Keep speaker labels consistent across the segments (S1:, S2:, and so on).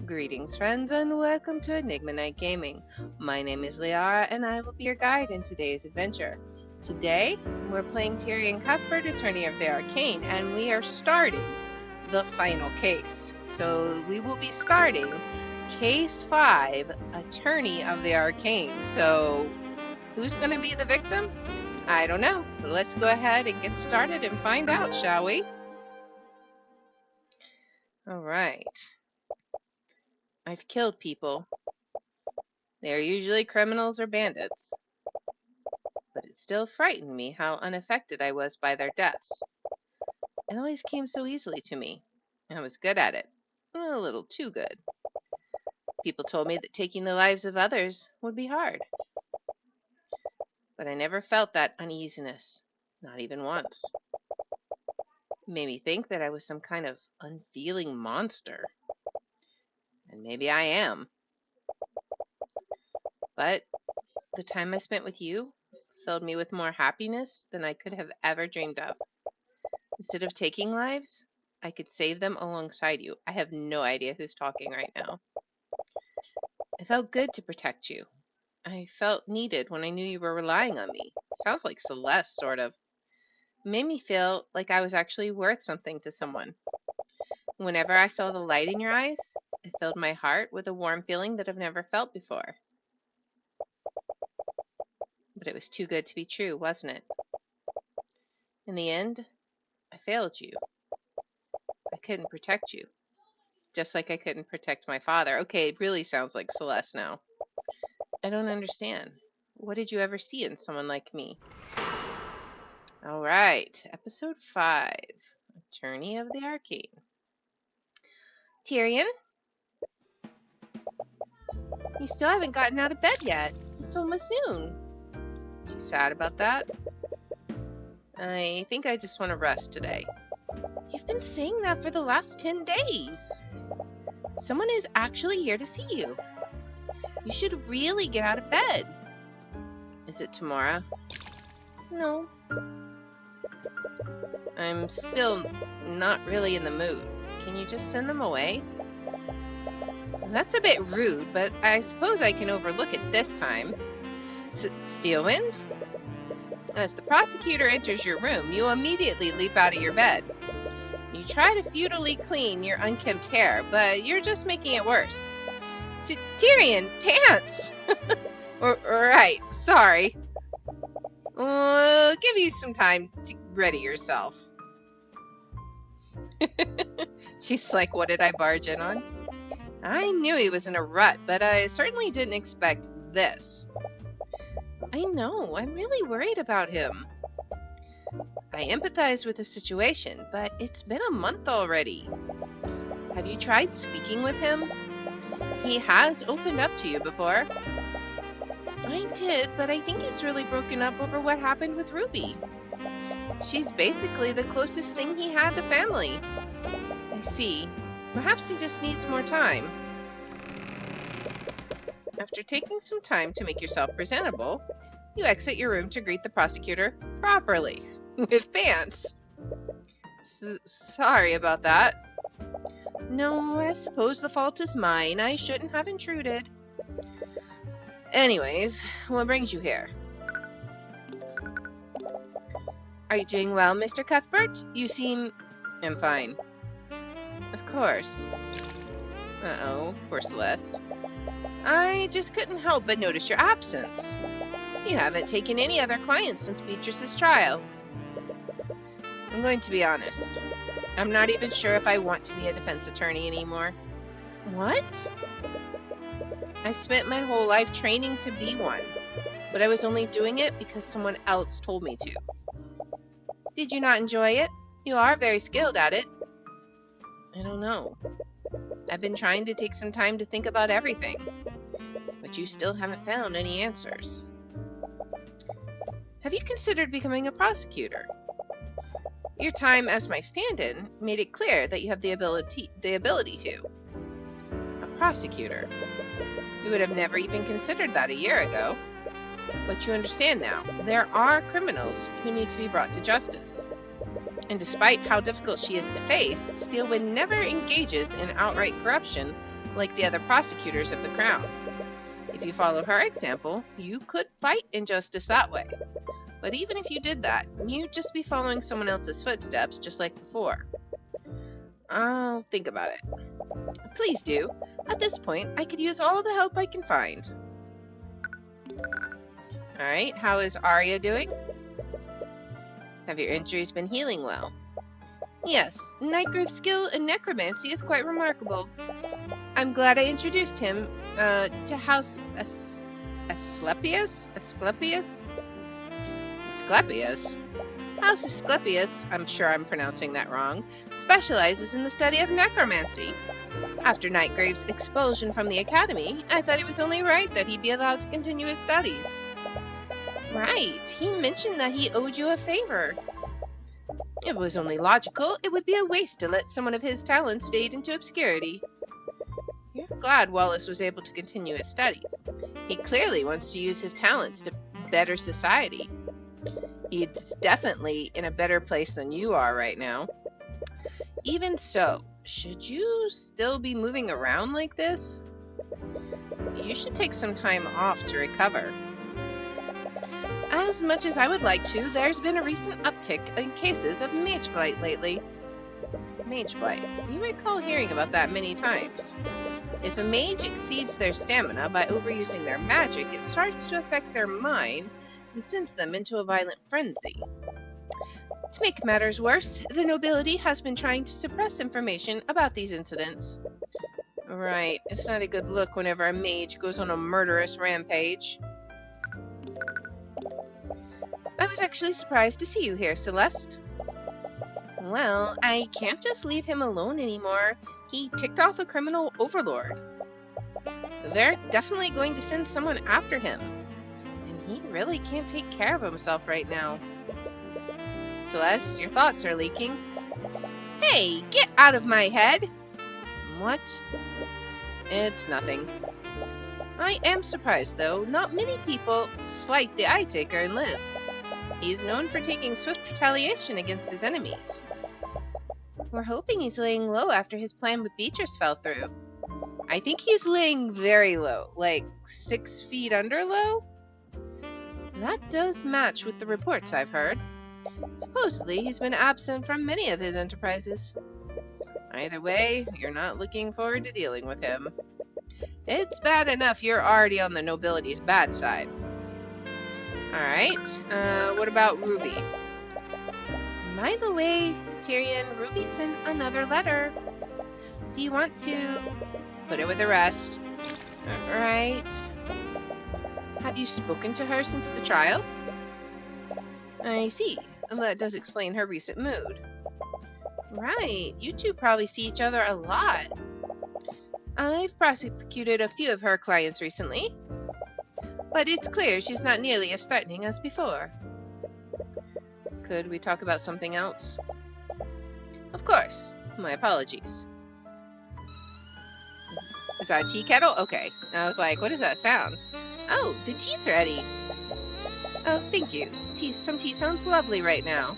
S1: Greetings, friends, and welcome to Enigma Night Gaming. My name is Liara, and I will be your guide in today's adventure. Today, we're playing Tyrion Cuthbert, Attorney of the Arcane, and we are starting the final case. So, we will be starting Case 5, Attorney of the Arcane. So, who's going to be the victim? I don't know. But let's go ahead and get started and find out, shall we? Alright. I've killed people. They are usually criminals or bandits. But it still frightened me how unaffected I was by their deaths. It always came so easily to me. I was good at it. A little too good. People told me that taking the lives of others would be hard. But I never felt that uneasiness. Not even once. It made me think that I was some kind of unfeeling monster. And maybe I am. But the time I spent with you filled me with more happiness than I could have ever dreamed of. Instead of taking lives, I could save them alongside you. I have no idea who's talking right now. It felt good to protect you. I felt needed when I knew you were relying on me. Sounds like Celeste, sort of. It made me feel like I was actually worth something to someone. Whenever I saw the light in your eyes, it filled my heart with a warm feeling that I've never felt before. But it was too good to be true, wasn't it? In the end, I failed you. I couldn't protect you. Just like I couldn't protect my father. Okay, it really sounds like Celeste now. I don't understand. What did you ever see in someone like me? All right, episode 5, Attorney of the Arcane. Tyrion? You still haven't gotten out of bed yet. It's almost noon. You sad about that? I think I just want to rest today. You've been saying that for the last 10 days. Someone is actually here to see you. You should really get out of bed. Is it tomorrow? No. I'm still not really in the mood. Can you just send them away? That's a bit rude, but I suppose I can overlook it this time. Steelwind? As the prosecutor enters your room, you immediately leap out of your bed. You try to futilely clean your unkempt hair, but you're just making it worse. Tyrion, pants! Right, sorry. Give you some time to ready yourself. She's like, what did I barge in on? I knew he was in a rut, but I certainly didn't expect this. I know, I'm really worried about him. I empathize with the situation, but it's been a month already. Have you tried speaking with him? He has opened up to you before. I did, but I think he's really broken up over what happened with Ruby. She's basically the closest thing he had to family. I see. Perhaps he just needs more time. After taking some time to make yourself presentable, you exit your room to greet the prosecutor properly, with pants. Sorry about that. No, I suppose the fault is mine. I shouldn't have intruded. Anyways, what brings you here? Are you doing well, Mr. Cuthbert? You seem... I'm fine. Of course. Uh-oh, poor Celeste. I just couldn't help but notice your absence. You haven't taken any other clients since Beatrice's trial. I'm going to be honest. I'm not even sure if I want to be a defense attorney anymore. What? I spent my whole life training to be one, but I was only doing it because someone else told me to. Did you not enjoy it? You are very skilled at it. I don't know. I've been trying to take some time to think about everything, but you still haven't found any answers. Have you considered becoming a prosecutor? Your time as my stand-in made it clear that you have the ability to. A prosecutor. You would have never even considered that a year ago. But you understand now, there are criminals who need to be brought to justice. And despite how difficult she is to face, Steelwind never engages in outright corruption like the other prosecutors of the crown. If you follow her example, you could fight injustice that way. But even if you did that, you'd just be following someone else's footsteps just like before. I'll think about it. Please do. At this point, I could use all the help I can find. Alright, how is Arya doing? Have your injuries been healing well? Yes, Nightgrave's skill in necromancy is quite remarkable. I'm glad I introduced him to House Asclepius? House Asclepius, I'm sure I'm pronouncing that wrong, specializes in the study of necromancy. After Nightgrave's expulsion from the academy, I thought it was only right that he be allowed to continue his studies. Right, he mentioned that he owed you a favor. It was only logical. It would be a waste to let someone of his talents fade into obscurity. You're glad Wallace was able to continue his studies. He clearly wants to use his talents to better society. He's definitely in a better place than you are right now. Even so, should you still be moving around like this? You should take some time off to recover. As much as I would like to, there's been a recent uptick in cases of mage blight lately. Mage blight. You recall hearing about that many times. If a mage exceeds their stamina by overusing their magic, it starts to affect their mind and sends them into a violent frenzy. To make matters worse, the nobility has been trying to suppress information about these incidents. Right, it's not a good look whenever a mage goes on a murderous rampage. I was actually surprised to see you here, Celeste. Well, I can't just leave him alone anymore. He ticked off a criminal overlord. They're definitely going to send someone after him. And he really can't take care of himself right now. Celeste, your thoughts are leaking. Hey, get out of my head! What? It's nothing. I am surprised, though. Not many people slight the Eye Taker and live. He's known for taking swift retaliation against his enemies. We're hoping he's laying low after his plan with Beatrice fell through. I think he's laying very low, like 6 feet under low? That does match with the reports I've heard. Supposedly, he's been absent from many of his enterprises. Either way, you're not looking forward to dealing with him. It's bad enough you're already on the nobility's bad side. Alright, what about Ruby? By the way, Tyrion, Ruby sent another letter. Do you want to put it with the rest? Right. Have you spoken to her since the trial? I see. That does explain her recent mood. Right, you two probably see each other a lot. I've prosecuted a few of her clients recently, but it's clear she's not nearly as threatening as before. Could we talk about something else? Of course. My apologies. Is that a tea kettle? Okay. I was like, what does that sound? Oh, the tea's ready. Oh, thank you. Some tea sounds lovely right now.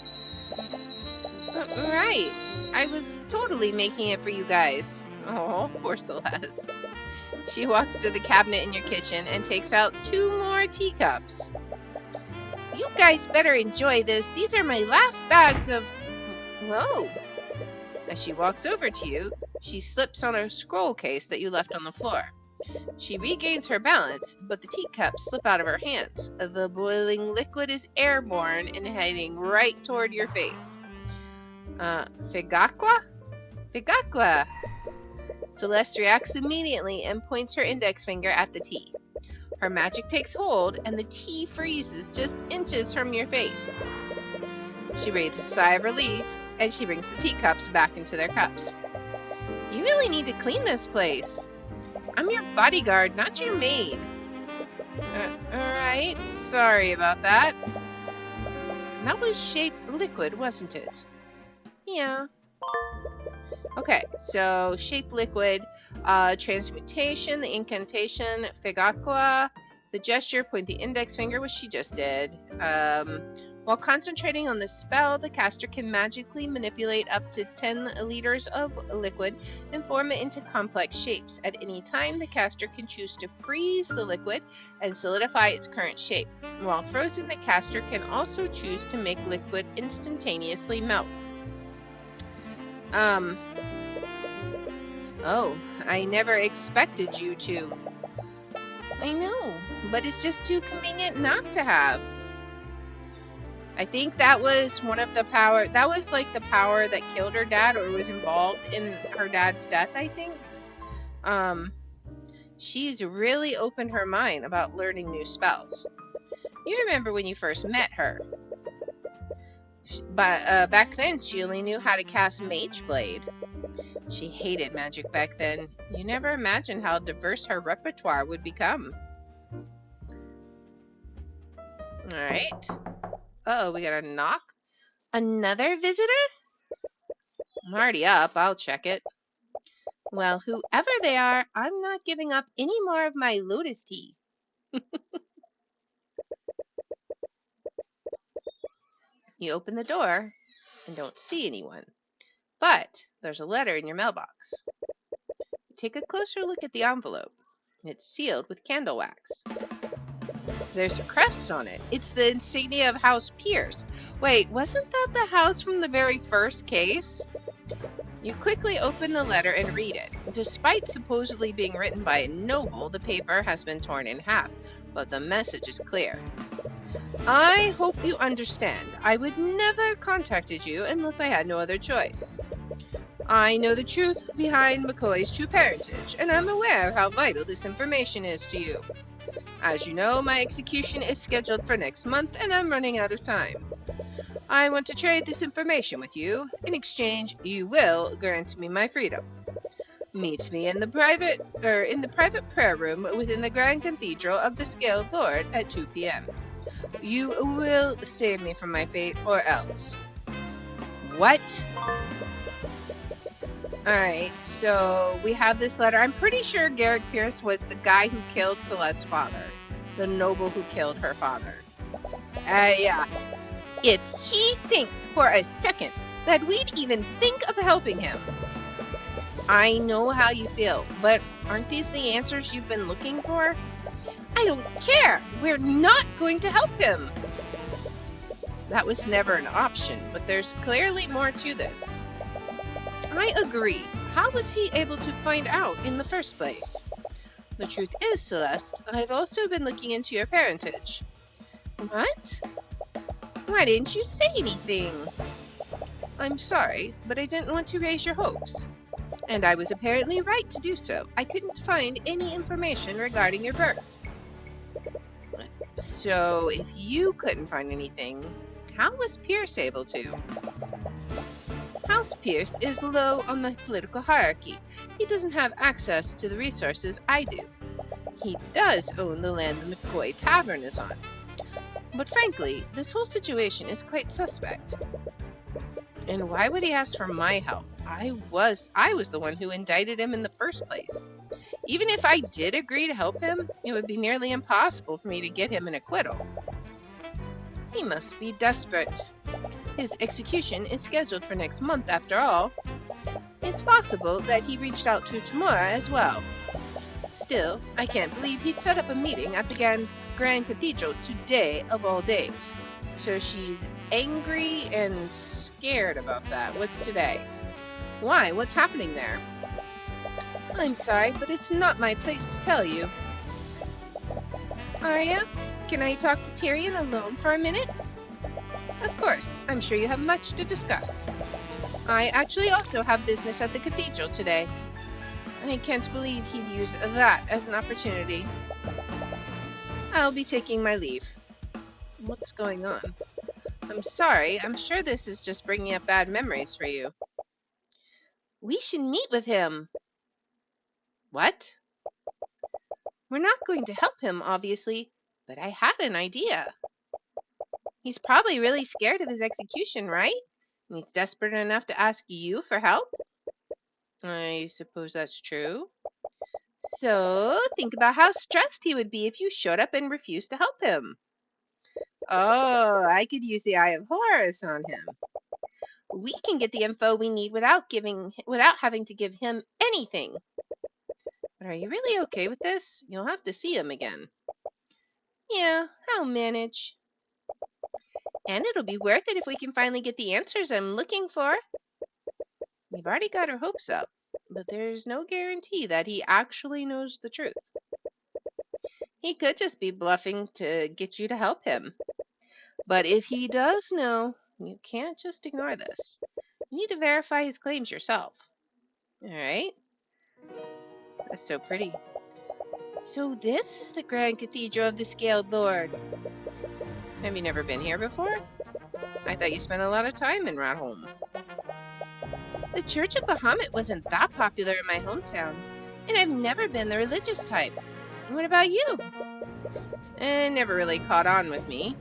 S1: Right. I was totally making it for you guys. Oh, poor Celeste. She walks to the cabinet in your kitchen and takes out 2 more teacups. You guys better enjoy this. These are my last bags of... Whoa. As she walks over to you, she slips on a scroll case that you left on the floor. She regains her balance, but the teacups slip out of her hands. The boiling liquid is airborne and heading right toward your face. Figaqua? Figaqua! Celeste reacts immediately and points her index finger at the tea. Her magic takes hold, and the tea freezes just inches from your face. She breathes a sigh of relief, and she brings the teacups back into their cups. You really need to clean this place. I'm your bodyguard, not your maid. Alright, sorry about that. That was shaped liquid, wasn't it? Yeah. Okay, so shape liquid, transmutation, the incantation, Figaqua, the gesture, point the index finger, which she just did. While concentrating on the spell, the caster can magically manipulate up to 10 liters of liquid and form it into complex shapes. At any time, the caster can choose to freeze the liquid and solidify its current shape. While frozen, the caster can also choose to make liquid instantaneously melt. Oh, I never expected you to. I know, but it's just too convenient not to have. I think that was one of the power. That was like the power that killed her dad, or was involved in her dad's death, I think. She's really opened her mind about learning new spells. You remember when you first met her. But back then, she only knew how to cast Mage Blade. She hated magic back then. You never imagined how diverse her repertoire would become. Alright. Uh-oh, we got a knock. Another visitor? I'm already up. I'll check it. Well, whoever they are, I'm not giving up any more of my lotus tea. You open the door and don't see anyone. But there's a letter in your mailbox. Take a closer look at the envelope. It's sealed with candle wax. There's a crest on it. It's the insignia of House Pierce. Wait, wasn't that the house from the very first case? You quickly open the letter and read it. Despite supposedly being written by a noble, the paper has been torn in half, but the message is clear. I hope you understand. I would never have contacted you unless I had no other choice. I know the truth behind McCoy's true parentage, and I'm aware of how vital this information is to you. As you know, my execution is scheduled for next month, and I'm running out of time. I want to trade this information with you. In exchange, you will grant me my freedom. Meet me in the private prayer room within the Grand Cathedral of the Scaled Lord at 2 p.m. You will save me from my fate, or else. What? Alright, so we have this letter. I'm pretty sure Garrick Pierce was the guy who killed Celeste's father. The noble who killed her father. Yeah. If he thinks for a second that we'd even think of helping him. I know how you feel, but aren't these the answers you've been looking for? I don't care. We're not going to help him. That was never an option, but there's clearly more to this. I agree. How was he able to find out in the first place? The truth is, Celeste, I've also been looking into your parentage. What? Why didn't you say anything? I'm sorry, but I didn't want to raise your hopes. And I was apparently right to do so. I couldn't find any information regarding your birth. So, if you couldn't find anything, how was Pierce able to? House Pierce is low on the political hierarchy. He doesn't have access to the resources I do. He does own the land the McCoy Tavern is on. But frankly, this whole situation is quite suspect. And why would he ask for my help? I was the one who indicted him in the first place. Even if I did agree to help him, it would be nearly impossible for me to get him an acquittal. He must be desperate. His execution is scheduled for next month after all. It's possible that he reached out to Tamora as well. Still, I can't believe he'd set up a meeting at the Grand Cathedral today of all days. So she's angry and scared about that. What's today? Why? What's happening there? I'm sorry, but it's not my place to tell you. Arya, can I talk to Tyrion alone for a minute? Of course, I'm sure you have much to discuss. I actually also have business at the cathedral today. I can't believe he'd use that as an opportunity. I'll be taking my leave. What's going on? I'm sorry, I'm sure this is just bringing up bad memories for you. We should meet with him. What? We're not going to help him, obviously, but I had an idea. He's probably really scared of his execution, right? And he's desperate enough to ask you for help? I suppose that's true. So, think about how stressed he would be if you showed up and refused to help him. Oh, I could use the Eye of Horus on him. We can get the info we need without having to give him anything. But are you really okay with this? You'll have to see him again. Yeah, I'll manage. And it'll be worth it if we can finally get the answers I'm looking for. We've already got our hopes up, but there's no guarantee that he actually knows the truth. He could just be bluffing to get you to help him. But if he does know, you can't just ignore this. You need to verify his claims yourself. Alright? That's so pretty. So this is the Grand Cathedral of the Scaled Lord. Have you never been here before? I thought you spent a lot of time in Ratholm. The Church of Bahamut wasn't that popular in my hometown, and I've never been the religious type. What about you? It never really caught on with me,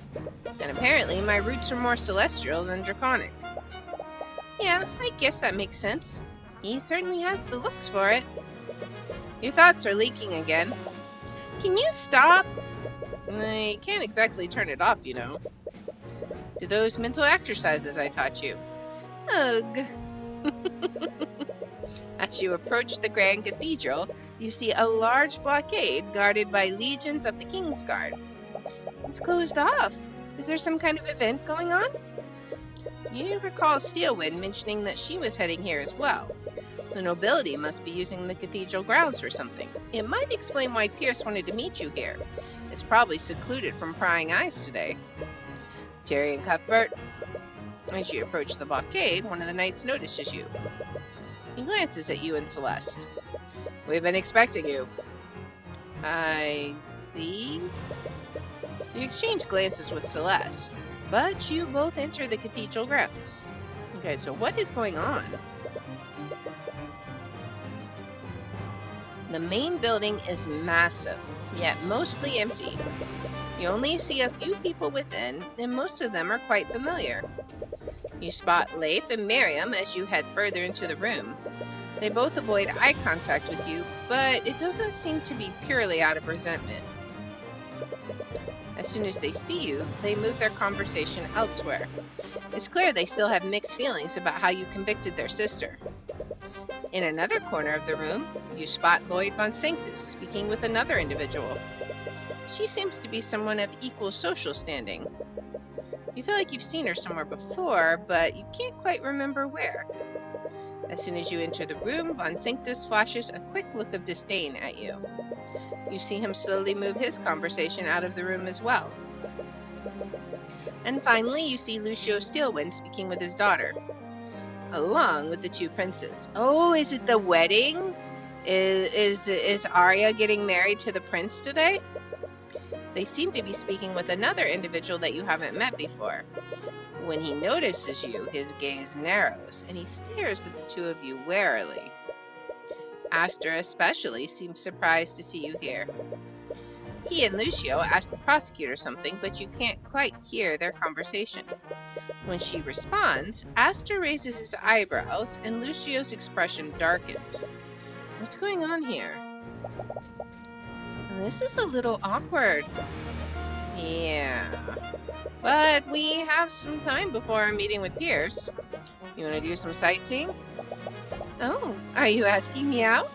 S1: and apparently my roots are more celestial than draconic. Yeah, I guess that makes sense. He certainly has the looks for it. Your thoughts are leaking again. Can you stop? I can't exactly turn it off, you know. Do those mental exercises I taught you. Ugh. As you approach the Grand Cathedral, you see a large blockade guarded by legions of the King's Guard. It's closed off. Is there some kind of event going on? You recall Steelwind mentioning that she was heading here as well. The nobility must be using the cathedral grounds for something. It might explain why Pierce wanted to meet you here. It's probably secluded from prying eyes today. Terry and Cuthbert. As you approach the blockade, one of the knights notices you. He glances at you and Celeste. We've been expecting you. I see. You exchange glances with Celeste, but you both enter the cathedral grounds. Okay, so what is going on? The main building is massive, yet mostly empty. You only see a few people within, and most of them are quite familiar. You spot Leif and Miriam as you head further into the room. They both avoid eye contact with you, but it doesn't seem to be purely out of resentment. As soon as they see you, they move their conversation elsewhere. It's clear they still have mixed feelings about how you convicted their sister. In another corner of the room, you spot Lloyd von Sanctus speaking with another individual. She seems to be someone of equal social standing. You feel like you've seen her somewhere before, but you can't quite remember where. As soon as you enter the room, von Sanctus flashes a quick look of disdain at you. You see him slowly move his conversation out of the room as well. And finally, you see Lucio Steelwind speaking with his daughter, along with the two princes. Oh, is it the wedding? Is Arya getting married to the prince today? They seem to be speaking with another individual that you haven't met before. When he notices you, his gaze narrows, and he stares at the two of you warily. Aster especially seems surprised to see you here. He and Lucio ask the prosecutor something, but you can't quite hear their conversation. When she responds, Aster raises his eyebrows, and Lucio's expression darkens. What's going on here? This is a little awkward. Yeah. But we have some time before our meeting with Pierce. You want to do some sightseeing? Oh, are you asking me out?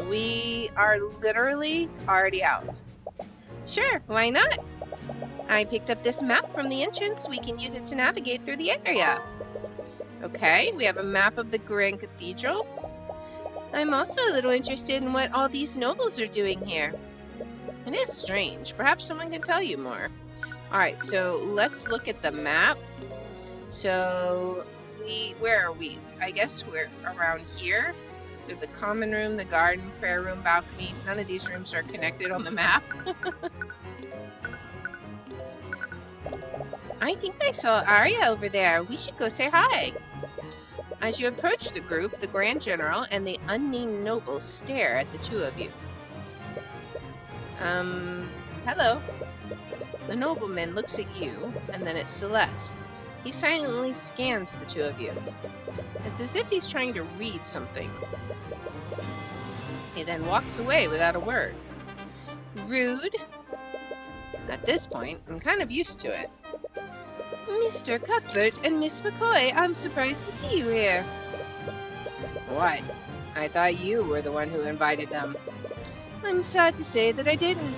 S1: We are literally already out. Sure, why not? I picked up this map from the entrance. We can use it to navigate through the area. Okay, we have a map of the Grand Cathedral. I'm also a little interested in what all these nobles are doing here. It is strange. Perhaps someone can tell you more. Alright, so let's look at the map. So, where are we? I guess we're around here. We have the common room, the garden, prayer room, balcony. None of these rooms are connected on the map. I think I saw Arya over there. We should go say hi. As you approach the group, the Grand General and the unnamed nobles stare at the two of you. Hello. The nobleman looks at you, and then at Celeste. He silently scans the two of you. It's as if he's trying to read something. He then walks away without a word. Rude. At this point, I'm kind of used to it. Mr. Cuthbert and Miss McCoy, I'm surprised to see you here. What? I thought you were the one who invited them. I'm sad to say that I didn't.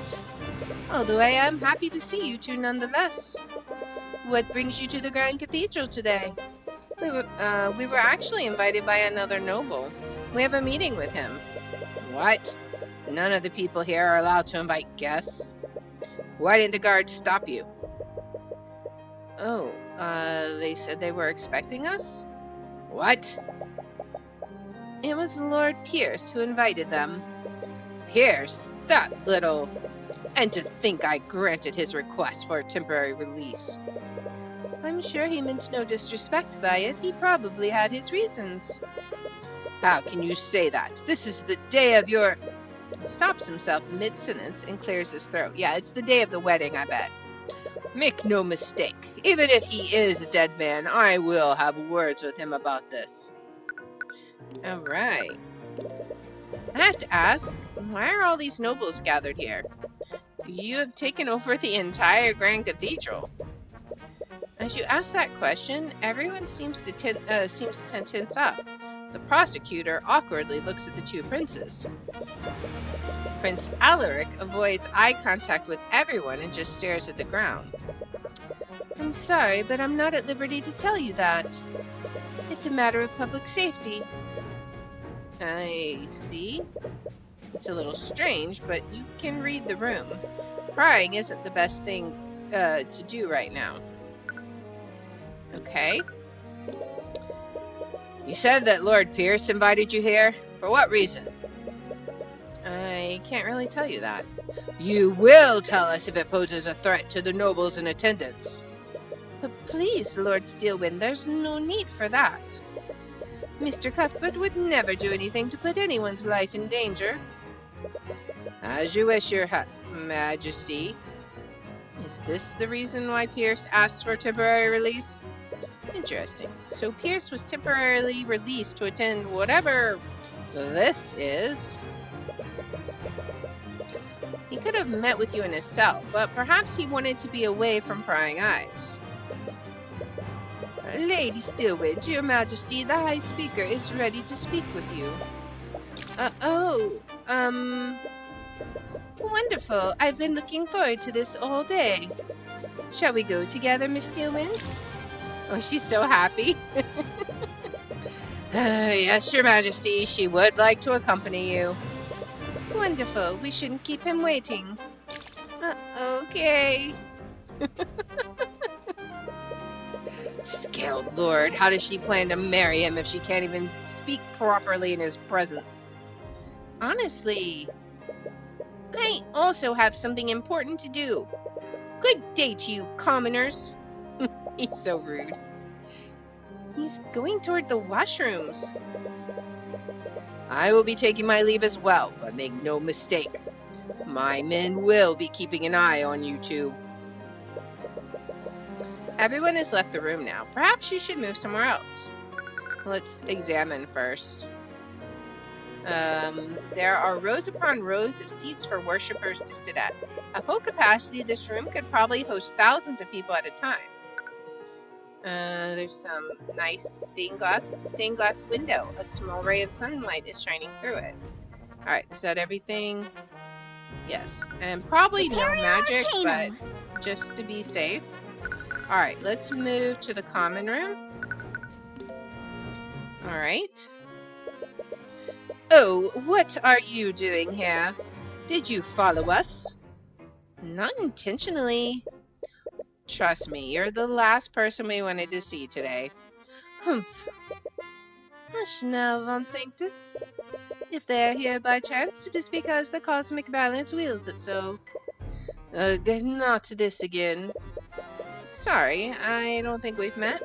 S1: Although I am happy to see you two nonetheless. What brings you to the Grand Cathedral today? We were actually invited by another noble. We have a meeting with him. What? None of the people here are allowed to invite guests. Why didn't the guards stop you? Oh, they said they were expecting us? What? It was Lord Pierce who invited them. Pierce? That little... And to think I granted his request for a temporary release. I'm sure he meant no disrespect by it. He probably had his reasons. How can you say that? This is the day of your... Stops himself mid-sentence and clears his throat. Yeah, it's the day of the wedding, I bet. Make no mistake. Even if he is a dead man, I will have words with him about this. Alright. I have to ask, why are all these nobles gathered here? You have taken over the entire Grand Cathedral. As you ask that question, everyone seems to tense up. The prosecutor awkwardly looks at the two princes. Prince Alaric avoids eye contact with everyone and just stares at the ground. I'm sorry, but I'm not at liberty to tell you that. It's a matter of public safety. I see. It's a little strange, but you can read the room. Prying isn't the best thing to do right now. Okay. You said that Lord Pierce invited you here? For what reason? I can't really tell you that. You will tell us if it poses a threat to the nobles in attendance. But please, Lord Steelwind, there's no need for that. Mr. Cuthbert would never do anything to put anyone's life in danger. As you wish, your Majesty. Is this the reason why Pierce asked for temporary release? Interesting. So Pierce was temporarily released to attend whatever this is. He could have met with you in his cell, but perhaps he wanted to be away from prying eyes. Lady Steelwind, your Majesty, the High Speaker is ready to speak with you. Wonderful. I've been looking forward to this all day. Shall we go together, Miss Steelwind? Oh, she's so happy. Yes, your Majesty, she would like to accompany you. Wonderful. We shouldn't keep him waiting. Okay. Scaled Lord, how does she plan to marry him if she can't even speak properly in his presence? Honestly, I also have something important to do. Good day to you, commoners. He's so rude. He's going toward the washrooms. I will be taking my leave as well, but make no mistake. My men will be keeping an eye on you two. Everyone has left the room now. Perhaps you should move somewhere else. Let's examine first. There are rows upon rows of seats for worshippers to sit at. At full capacity, this room could probably host thousands of people at a time. There's some nice stained glass. It's a stained glass window. A small ray of sunlight is shining through it. Alright, is that everything? Yes. And probably no magic, but just to be safe. Alright, let's move to the common room. Alright. Oh, what are you doing here? Did you follow us? Not intentionally. Trust me, you're the last person we wanted to see today. Humph. Hush now, Von Sanctus. If they're here by chance, it is because the cosmic balance wills it so. Not this again. Sorry, I don't think we've met.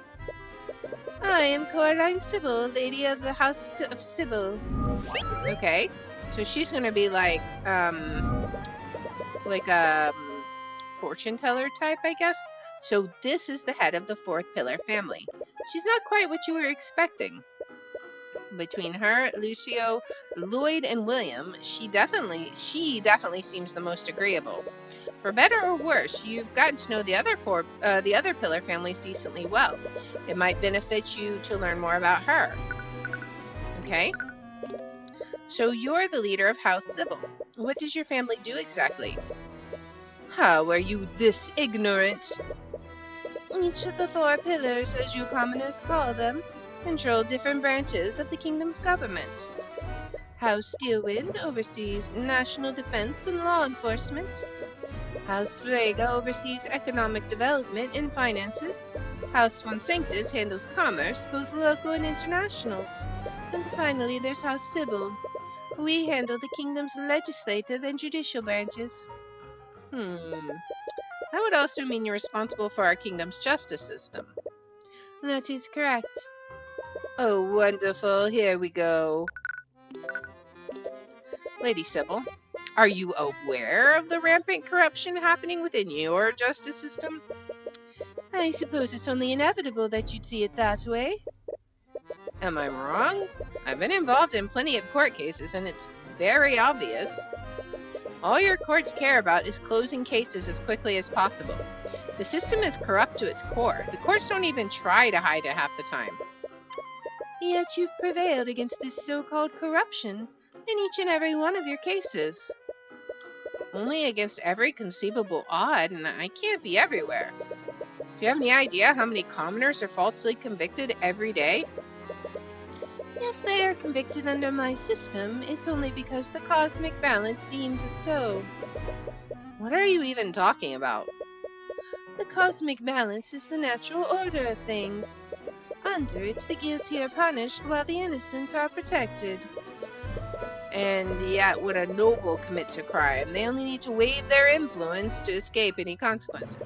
S1: I am Coraline Sybil, Lady of the House of Sybil. Okay, so she's gonna be like a fortune teller type, I guess. So this is the head of the Fourth Pillar family. She's not quite what you were expecting. Between her, Lucio, Lloyd, and William, she definitely seems the most agreeable. For better or worse, you've gotten to know the other pillar families decently well. It might benefit you to learn more about her. Okay? So you're the leader of House Sybil. What does your family do exactly? How are you this ignorant? Each of the 4 pillars, as you commoners call them, control different branches of the kingdom's government. House Steelwind oversees national defense and law enforcement. House Freyga oversees economic development and finances. House Von Sanctus handles commerce, both local and international. And finally, there's House Sybil. We handle the kingdom's legislative and judicial branches. That would also mean you're responsible for our kingdom's justice system. That is correct. Oh, wonderful. Here we go. Lady Sybil, are you aware of the rampant corruption happening within your justice system? I suppose it's only inevitable that you'd see it that way. Am I wrong? I've been involved in plenty of court cases, and it's very obvious. All your courts care about is closing cases as quickly as possible. The system is corrupt to its core. The courts don't even try to hide it half the time. Yet you've prevailed against this so-called corruption in each and every one of your cases. Only against every conceivable odd, and I can't be everywhere. Do you have any idea how many commoners are falsely convicted every day? If they are convicted under my system, it's only because the cosmic balance deems it so. What are you even talking about? The cosmic balance is the natural order of things. Under it, the guilty are punished while the innocent are protected. And yet, when a noble commits a crime, they only need to waive their influence to escape any consequences.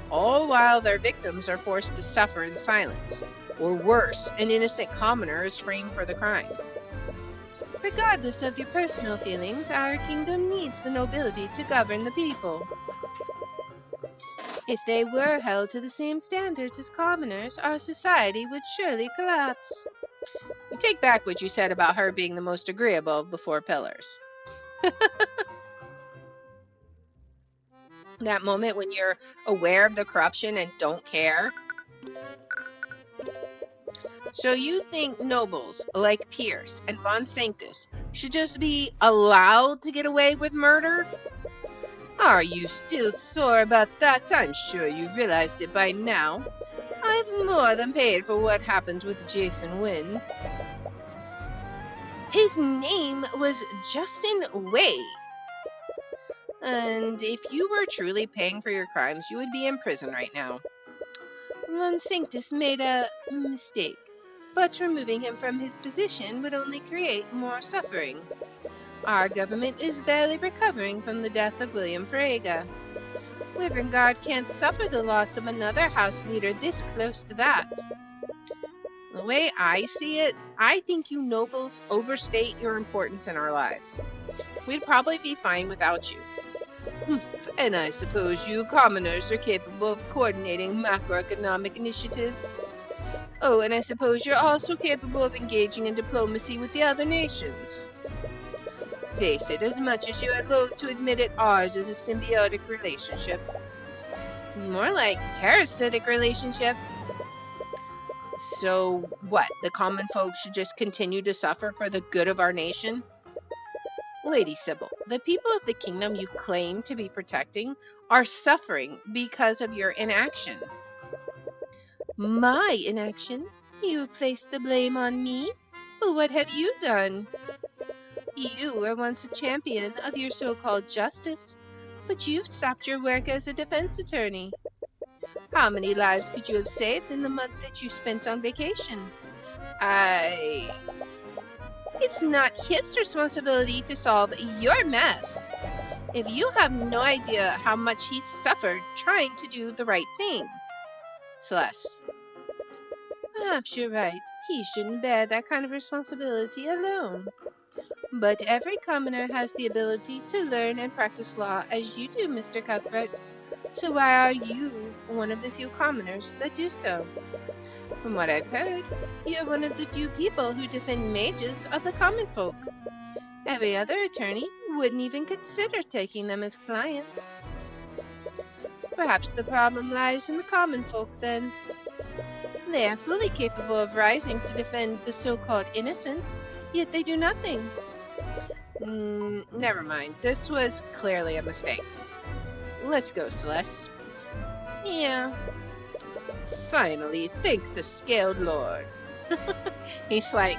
S1: All while their victims are forced to suffer in silence. Or worse, an innocent commoner is framed for the crime. Regardless of your personal feelings, our kingdom needs the nobility to govern the people. If they were held to the same standards as commoners, our society would surely collapse. You take back what you said about her being the most agreeable of the 4 pillars. That moment when you're aware of the corruption and don't care. So you think nobles like Pierce and Von Sanctus should just be allowed to get away with murder? Are you still sore about that? I'm sure you've realized it by now. I've more than paid for what happens with Jason Wynn. His name was Justin Wade. And if you were truly paying for your crimes, you would be in prison right now. Von Sanctus made a mistake, but removing him from his position would only create more suffering. Our government is barely recovering from the death of William Freyga. Wyvern can't suffer the loss of another house leader this close to that. The way I see it, I think you nobles overstate your importance in our lives. We'd probably be fine without you. And I suppose you commoners are capable of coordinating macroeconomic initiatives. Oh, and I suppose you're also capable of engaging in diplomacy with the other nations. Face it, as much as you are loath to admit it, ours is a symbiotic relationship. More like parasitic relationship. So what, the common folk should just continue to suffer for the good of our nation? Lady Sybil, the people of the kingdom you claim to be protecting are suffering because of your inaction. My inaction? You place the blame on me? What have you done? You were once a champion of your so-called justice, but you've stopped your work as a defense attorney. How many lives could you have saved in the month that you spent on vacation? It's not his responsibility to solve your mess. If you have no idea how much he's suffered trying to do the right thing. Celeste. Perhaps you're right. He shouldn't bear that kind of responsibility alone. But every commoner has the ability to learn and practice law as you do, Mr. Cuthbert. So why are you one of the few commoners that do so? From what I've heard, you're one of the few people who defend mages of the common folk. Every other attorney wouldn't even consider taking them as clients. Perhaps the problem lies in the common folk, then. They are fully capable of rising to defend the so-called innocent, yet they do nothing. Never mind. This was clearly a mistake. Let's go, Celeste. Yeah. Finally, thank the Scaled Lord. He's like,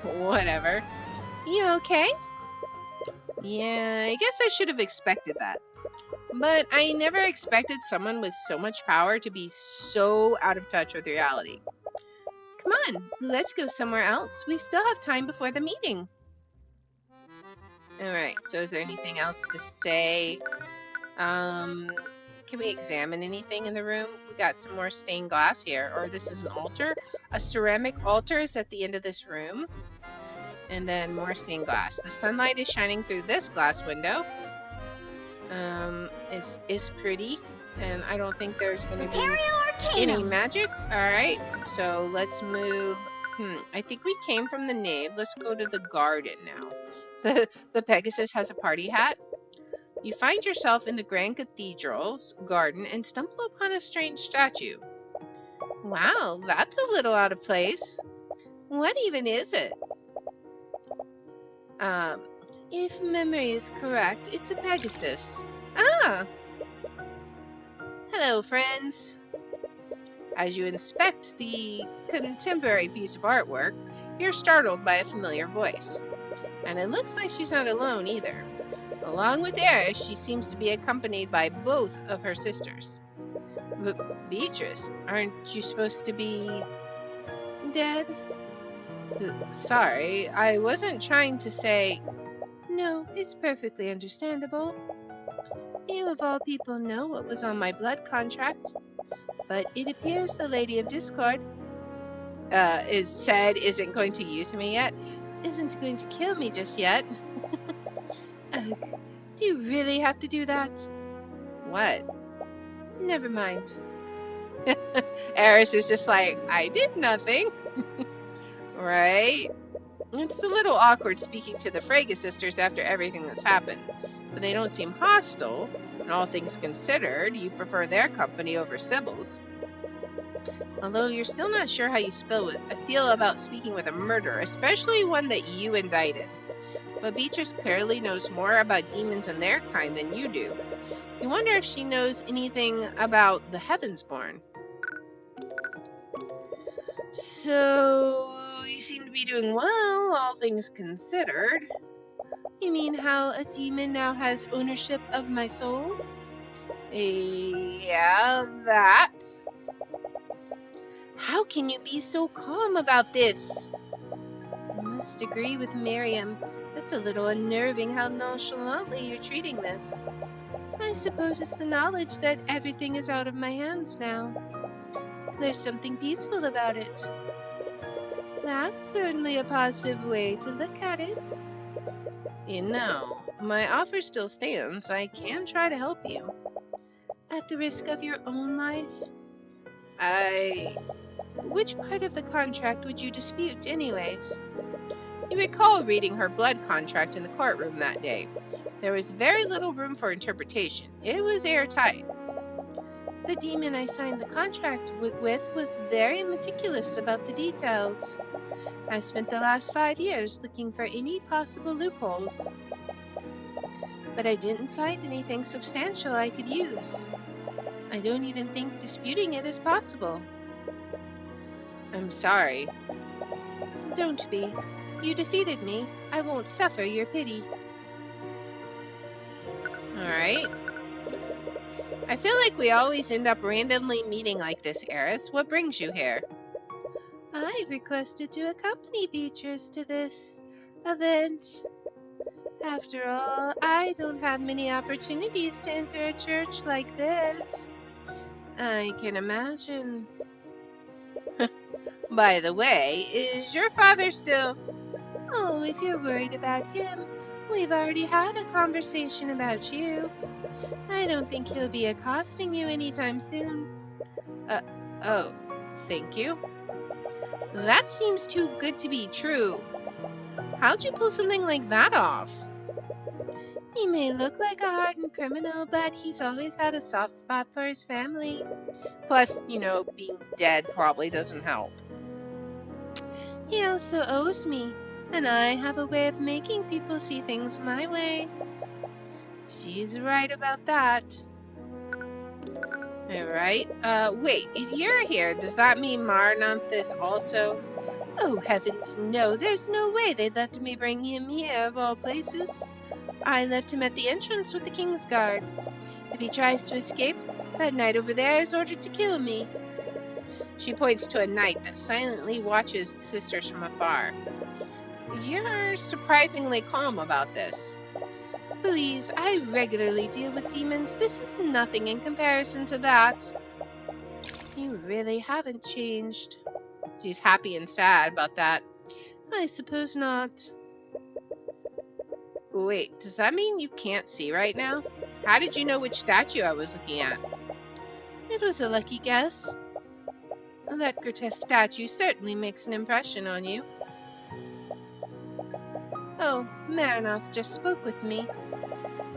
S1: whatever. You okay? Yeah, I guess I should have expected that. But I never expected someone with so much power to be so out of touch with reality. Come on, let's go somewhere else. We still have time before the meeting. Alright, so is there anything else to say? Can we examine anything in the room? We got some more stained glass here. Or this is an altar. A ceramic altar is at the end of this room. And then more stained glass. The sunlight is shining through this glass window. It's pretty. And I don't think there's going to be any magic. Alright, so let's move. I think we came from the nave. Let's go to the garden now. The Pegasus has a party hat. You find yourself in the Grand Cathedral's garden and stumble upon a strange statue. Wow, that's a little out of place. What even is it? If memory is correct, it's a Pegasus. Ah! Hello, friends. As you inspect the contemporary piece of artwork, you're startled by a familiar voice. And it looks like she's not alone either. Along with Eris, she seems to be accompanied by both of her sisters. Beatrice, aren't you supposed to be dead? Sorry, I wasn't trying to say... No, it's perfectly understandable. You of all people know what was on my blood contract. But it appears the Lady of Discord isn't going to use me yet. Isn't going to kill me just yet. Ugh, do you really have to do that? What? Never mind. Eris is just like, I did nothing. Right? It's a little awkward speaking to the Frege sisters after everything that's happened. But they don't seem hostile, and all things considered, you prefer their company over Sybil's. Although you're still not sure how you feel about speaking with a murderer, especially one that you indicted. But Beatrice clearly knows more about demons and their kind than you do. You wonder if she knows anything about the Heavensborn. So, you seem to be doing well, all things considered. You mean how a demon now has ownership of my soul? Yeah, that. How can you be so calm about this? I must agree with Miriam. It's a little unnerving how nonchalantly you're treating this. I suppose it's the knowledge that everything is out of my hands now. There's something peaceful about it. That's certainly a positive way to look at it. You know, my offer still stands. I can try to help you. At the risk of your own life? Which part of the contract would you dispute, anyways? You recall reading her blood contract in the courtroom that day. There was very little room for interpretation. It was airtight. The demon I signed the contract with was very meticulous about the details. I spent the last 5 years looking for any possible loopholes. But I didn't find anything substantial I could use. I don't even think disputing it is possible. I'm sorry. Don't be. You defeated me. I won't suffer your pity. Alright. I feel like we always end up randomly meeting like this, Eris. What brings you here? I requested to accompany Beatrice to this event. After all, I don't have many opportunities to enter a church like this. I can imagine. By the way, is your father still... Oh, if you're worried about him, we've already had a conversation about you. I don't think he'll be accosting you anytime soon. Oh, thank you. That seems too good to be true. How'd you pull something like that off? He may look like a hardened criminal, but he's always had a soft spot for his family. Plus, being dead probably doesn't help. He also owes me, and I have a way of making people see things my way. She's right about that. Alright, wait, if you're here, does that mean Marnanth is also? Oh, heavens no, there's no way they'd let me bring him here, of all places. I left him at the entrance with the King's Guard. If he tries to escape, that knight over there is ordered to kill me. She points to a knight that silently watches the sisters from afar. You're surprisingly calm about this. Please, I regularly deal with demons. This is nothing in comparison to that. You really haven't changed. She's happy and sad about that. I suppose not. Wait, does that mean you can't see right now? How did you know which statue I was looking at? It was a lucky guess. That grotesque statue certainly makes an impression on you. Oh, Marnanth just spoke with me.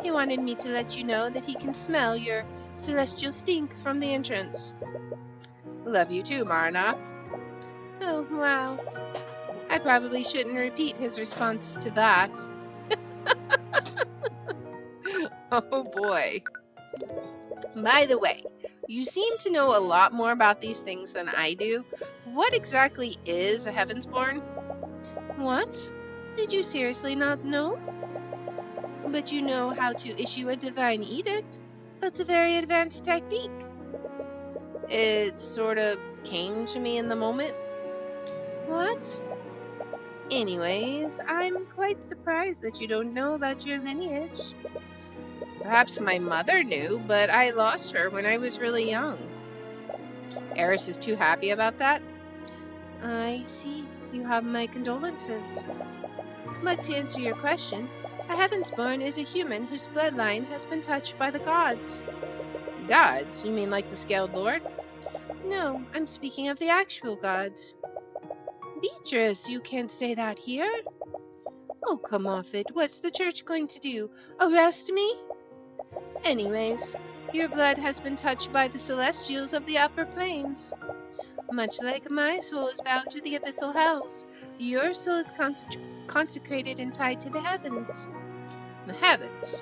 S1: He wanted me to let you know that he can smell your celestial stink from the entrance. Love you too, Marnanth. Oh, wow. I probably shouldn't repeat his response to that. Oh boy. By the way, you seem to know a lot more about these things than I do. What exactly is a Heavensborn? What? Did you seriously not know? But you know how to issue a divine edict. That's a very advanced technique. It sort of came to me in the moment. What? Anyways, I'm quite surprised that you don't know about your lineage. Perhaps my mother knew, but I lost her when I was really young. Eris is too happy about that? I see. You have my condolences. But to answer your question, a Heavensborn is a human whose bloodline has been touched by the gods. Gods? You mean like the Scaled Lord? No, I'm speaking of the actual gods. Beatrice, you can't say that here. Oh, come off it. What's the church going to do? Arrest me? Anyways, your blood has been touched by the celestials of the upper planes. Much like my soul is bound to the abyssal hells, your soul is consecrated and tied to the heavens. The heavens?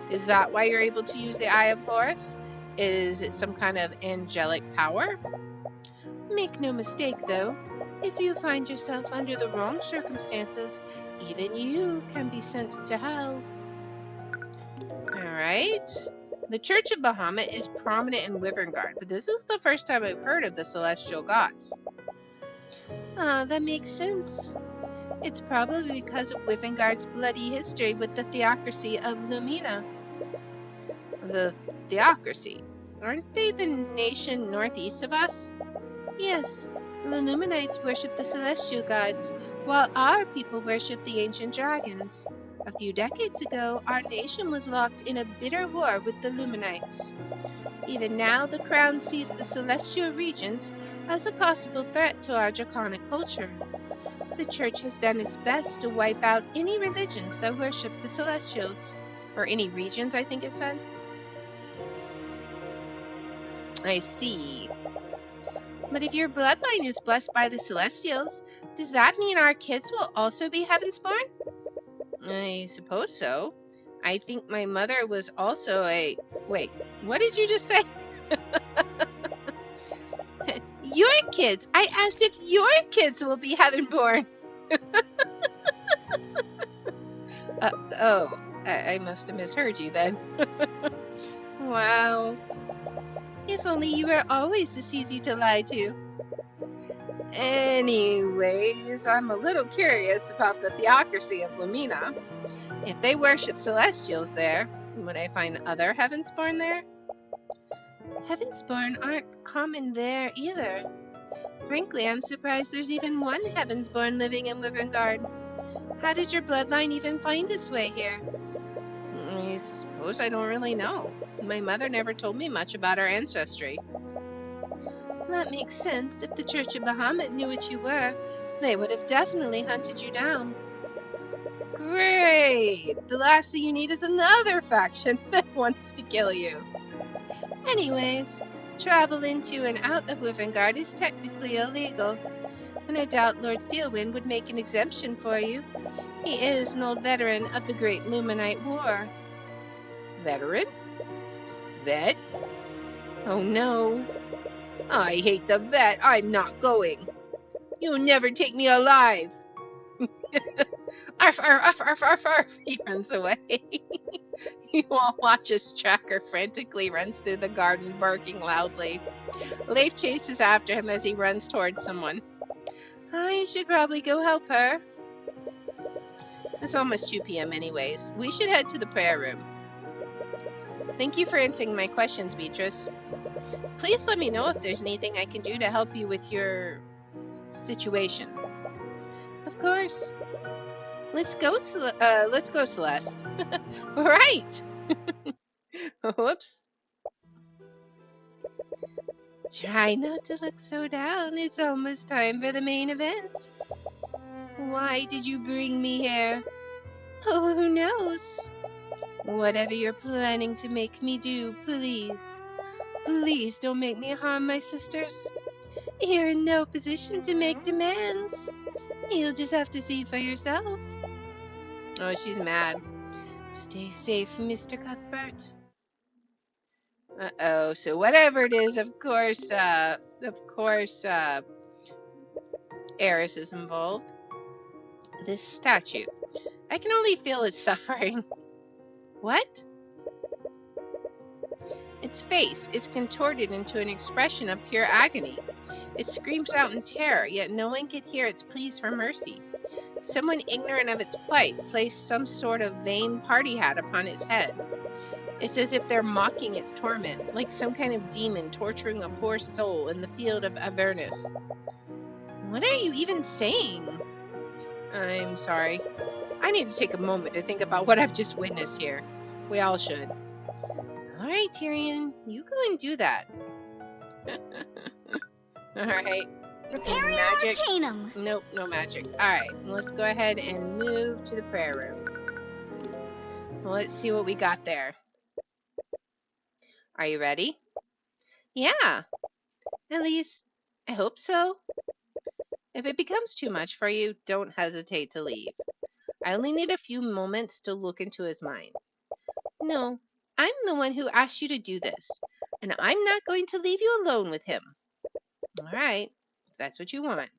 S1: Is that why you're able to use the Eye of Horus? Is it some kind of angelic power? Make no mistake, though. If you find yourself under the wrong circumstances, even you can be sent to hell. Alright. The Church of Bahamut is prominent in Wyverngard, but this is the first time I've heard of the Celestial Gods. That makes sense. It's probably because of Wyverngard's bloody history with the theocracy of Lumina. The theocracy? Aren't they the nation northeast of us? Yes, the Luminites worship the celestial gods, while our people worship the ancient dragons. A few decades ago, our nation was locked in a bitter war with the Luminites. Even now, the Crown sees the celestial regions as a possible threat to our draconic culture. The Church has done its best to wipe out any religions that worship the celestials. Or any regions, I think it said. I see. But if your bloodline is blessed by the Celestials, does that mean our kids will also be Heavensborn? I suppose so. I think my mother was also a... Wait, what did you just say? Your kids! I asked if your kids will be Heavenborn! I must have misheard you then. Wow. If only you were always this easy to lie to. Anyways, I'm a little curious about the theocracy of Lumina. If they worship celestials there, would I find other Heavensborn there? Heavensborn aren't common there either. Frankly, I'm surprised there's even one Heavensborn living in Wyverngard. How did your bloodline even find its way here? I suppose I don't really know. My mother never told me much about our ancestry. That makes sense. If the Church of Bahamut knew what you were, they would have definitely hunted you down. Great! The last thing you need is another faction that wants to kill you. Anyways, travel into and out of Wivengard is technically illegal, and I doubt Lord Steelwind would make an exemption for you. He is an old veteran of the Great Luminite War. Veteran? Vet? Oh no. I hate the vet. I'm not going. You'll never take me alive. Arf, arf, arf, arf, arf, arf. He runs away. You all watch as Tracker frantically runs through the garden, barking loudly. Leif chases after him as he runs towards someone. I should probably go help her. It's almost 2 p.m. anyways. We should head to the prayer room. Thank you for answering my questions, Beatrice. Please let me know if there's anything I can do to help you with your situation. Of course. Let's go, Celeste. Right. Whoops. Try not to look so down. It's almost time for the main event. Why did you bring me here? Oh, who knows? Whatever you're planning to make me do, please don't make me harm my sisters. You're in no position to make demands. You'll just have to see for yourself. Oh, she's mad. Stay safe, Mr. Cuthbert. Uh-oh, so whatever it is, of course, Eris is involved. This statue. I can only feel its suffering. What? Its face is contorted into an expression of pure agony. It screams out in terror, yet no one can hear its pleas for mercy. Someone ignorant of its plight placed some sort of vain party hat upon its head. It's as if they're mocking its torment, like some kind of demon torturing a poor soul in the field of Avernus. What are you even saying? I'm sorry. I need to take a moment to think about what I've just witnessed here. We all should. Alright, Tyrion, you go and do that. Alright.
S2: Prepare
S1: Magic.
S2: Arcanum.
S1: Nope, no magic. Alright, let's go ahead and move to the prayer room. Well, let's see what we got there. Are you ready? Yeah. At least, I hope so. If it becomes too much for you, don't hesitate to leave. I only need a few moments to look into his mind. No, I'm the one who asked you to do this, and I'm not going to leave you alone with him. Alright, if that's what you want.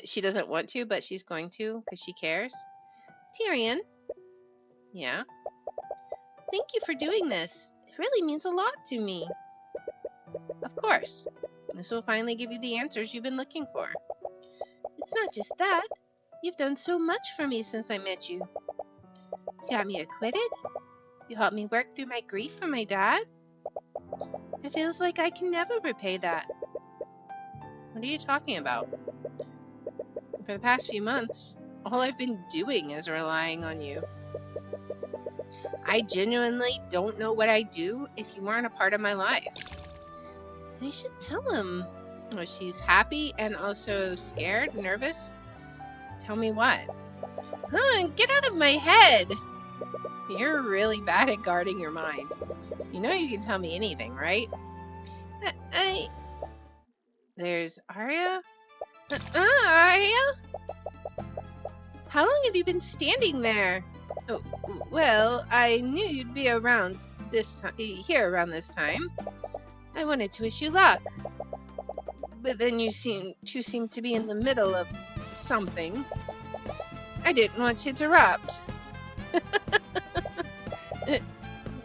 S1: She doesn't want to, but she's going to, because she cares. Tyrion? Yeah? Thank you for doing this. It really means a lot to me. Of course. This will finally give you the answers you've been looking for. It's not just that. You've done so much for me since I met you. You got me acquitted. You helped me work through my grief for my dad. It feels like I can never repay that. What are you talking about? For the past few months, all I've been doing is relying on you. I genuinely don't know what I'd do if you weren't a part of my life. I should tell him. Oh, she's happy and also scared, nervous. Tell me what? Get out of my head! You're really bad at guarding your mind. You know you can tell me anything, right? There's Arya? Arya? How long have you been standing there? Oh, well, I knew you'd be around here around this time. I wanted to wish you luck. But then you seem to be in the middle of something. I didn't want to interrupt.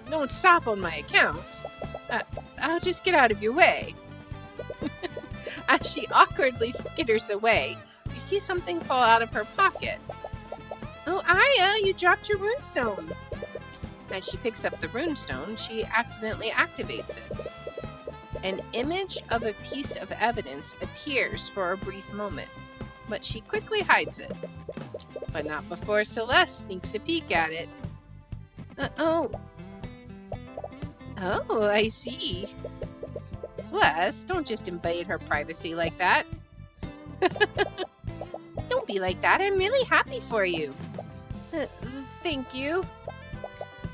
S1: Don't stop on my account. I'll just get out of your way. As she awkwardly skitters away, you see something fall out of her pocket. Oh, Arya, you dropped your runestone. As she picks up the runestone, she accidentally activates it. An image of a piece of evidence appears for a brief moment, but she quickly hides it. But not before Celeste sneaks a peek at it. Oh, I see. Celeste, don't just invade her privacy like that. Don't be like that. I'm really happy for you. Uh, Thank you.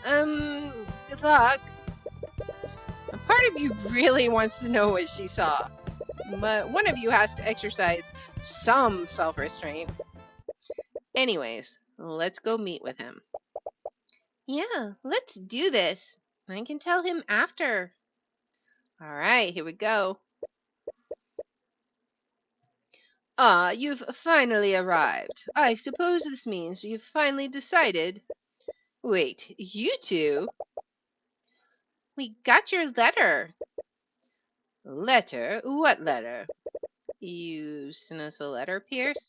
S1: Good luck. A part of you really wants to know what she saw, but one of you has to exercise some self-restraint. Anyways, let's go meet with him. Yeah, let's do this. I can tell him after. All right, here we go. Ah, you've finally arrived. I suppose this means you've finally decided. Wait, you two? We got your letter. Letter? What letter? You sent us a letter, Pierce?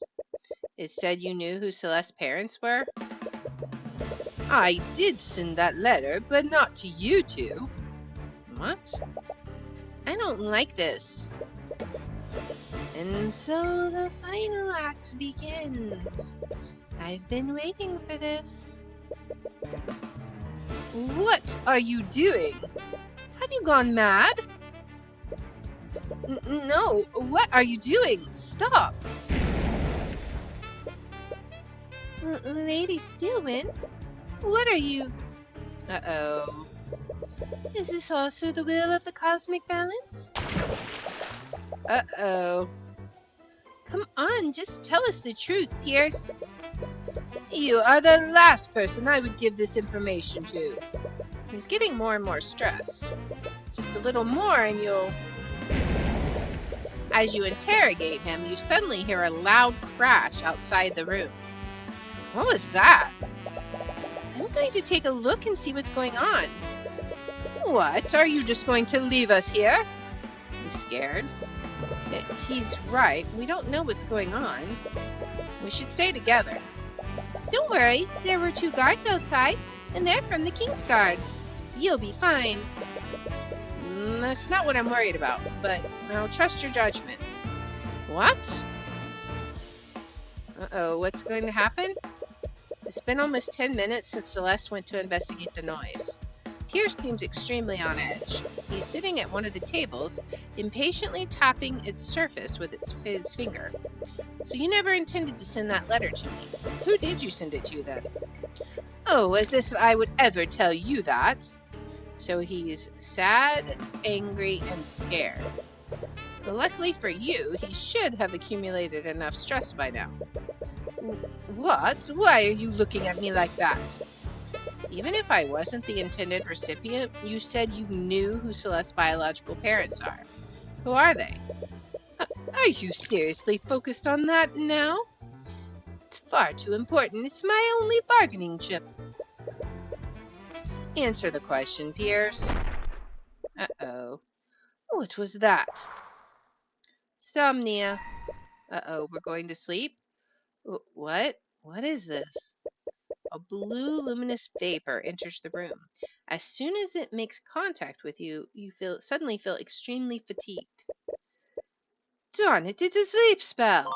S1: It said you knew who Celeste's parents were? I did send that letter, but not to you two. What? I don't like this. And so the final act begins. I've been waiting for this. What are you doing? Have you gone mad? No, what are you doing? Stop! Lady Steelwind, what are you... Uh-oh. Is this also the will of the cosmic balance? Uh-oh. Come on, just tell us the truth, Pierce. You are the last person I would give this information to. He's getting more and more stressed. Just a little more and you'll... As you interrogate him, you suddenly hear a loud crash outside the room. What was that? I'm going to take a look and see what's going on. What? Are you just going to leave us here? He's scared. He's right. We don't know what's going on. We should stay together. Don't worry. There were 2 guards outside, and they're from the King's Guard. You'll be fine. That's not what I'm worried about, but I'll trust your judgment. What? Uh-oh, what's going to happen? It's been almost 10 minutes since Celeste went to investigate the noise. Pierce seems extremely on edge. He's sitting at one of the tables, impatiently tapping its surface with his finger. So you never intended to send that letter to me. Who did you send it to, then? Oh, as if I would ever tell you that. So he's sad, angry, and scared. But luckily for you, he should have accumulated enough stress by now. What? Why are you looking at me like that? Even if I wasn't the intended recipient, you said you knew who Celeste's biological parents are. Who are they? Are you seriously focused on that now? It's far too important. It's my only bargaining chip. Answer the question, Pierce. Uh-oh. What was that? Somnia. Uh-oh, we're going to sleep? What? What is this? A blue luminous vapor enters the room. As soon as it makes contact with you, you suddenly feel extremely fatigued. Darn it, it's a sleep spell!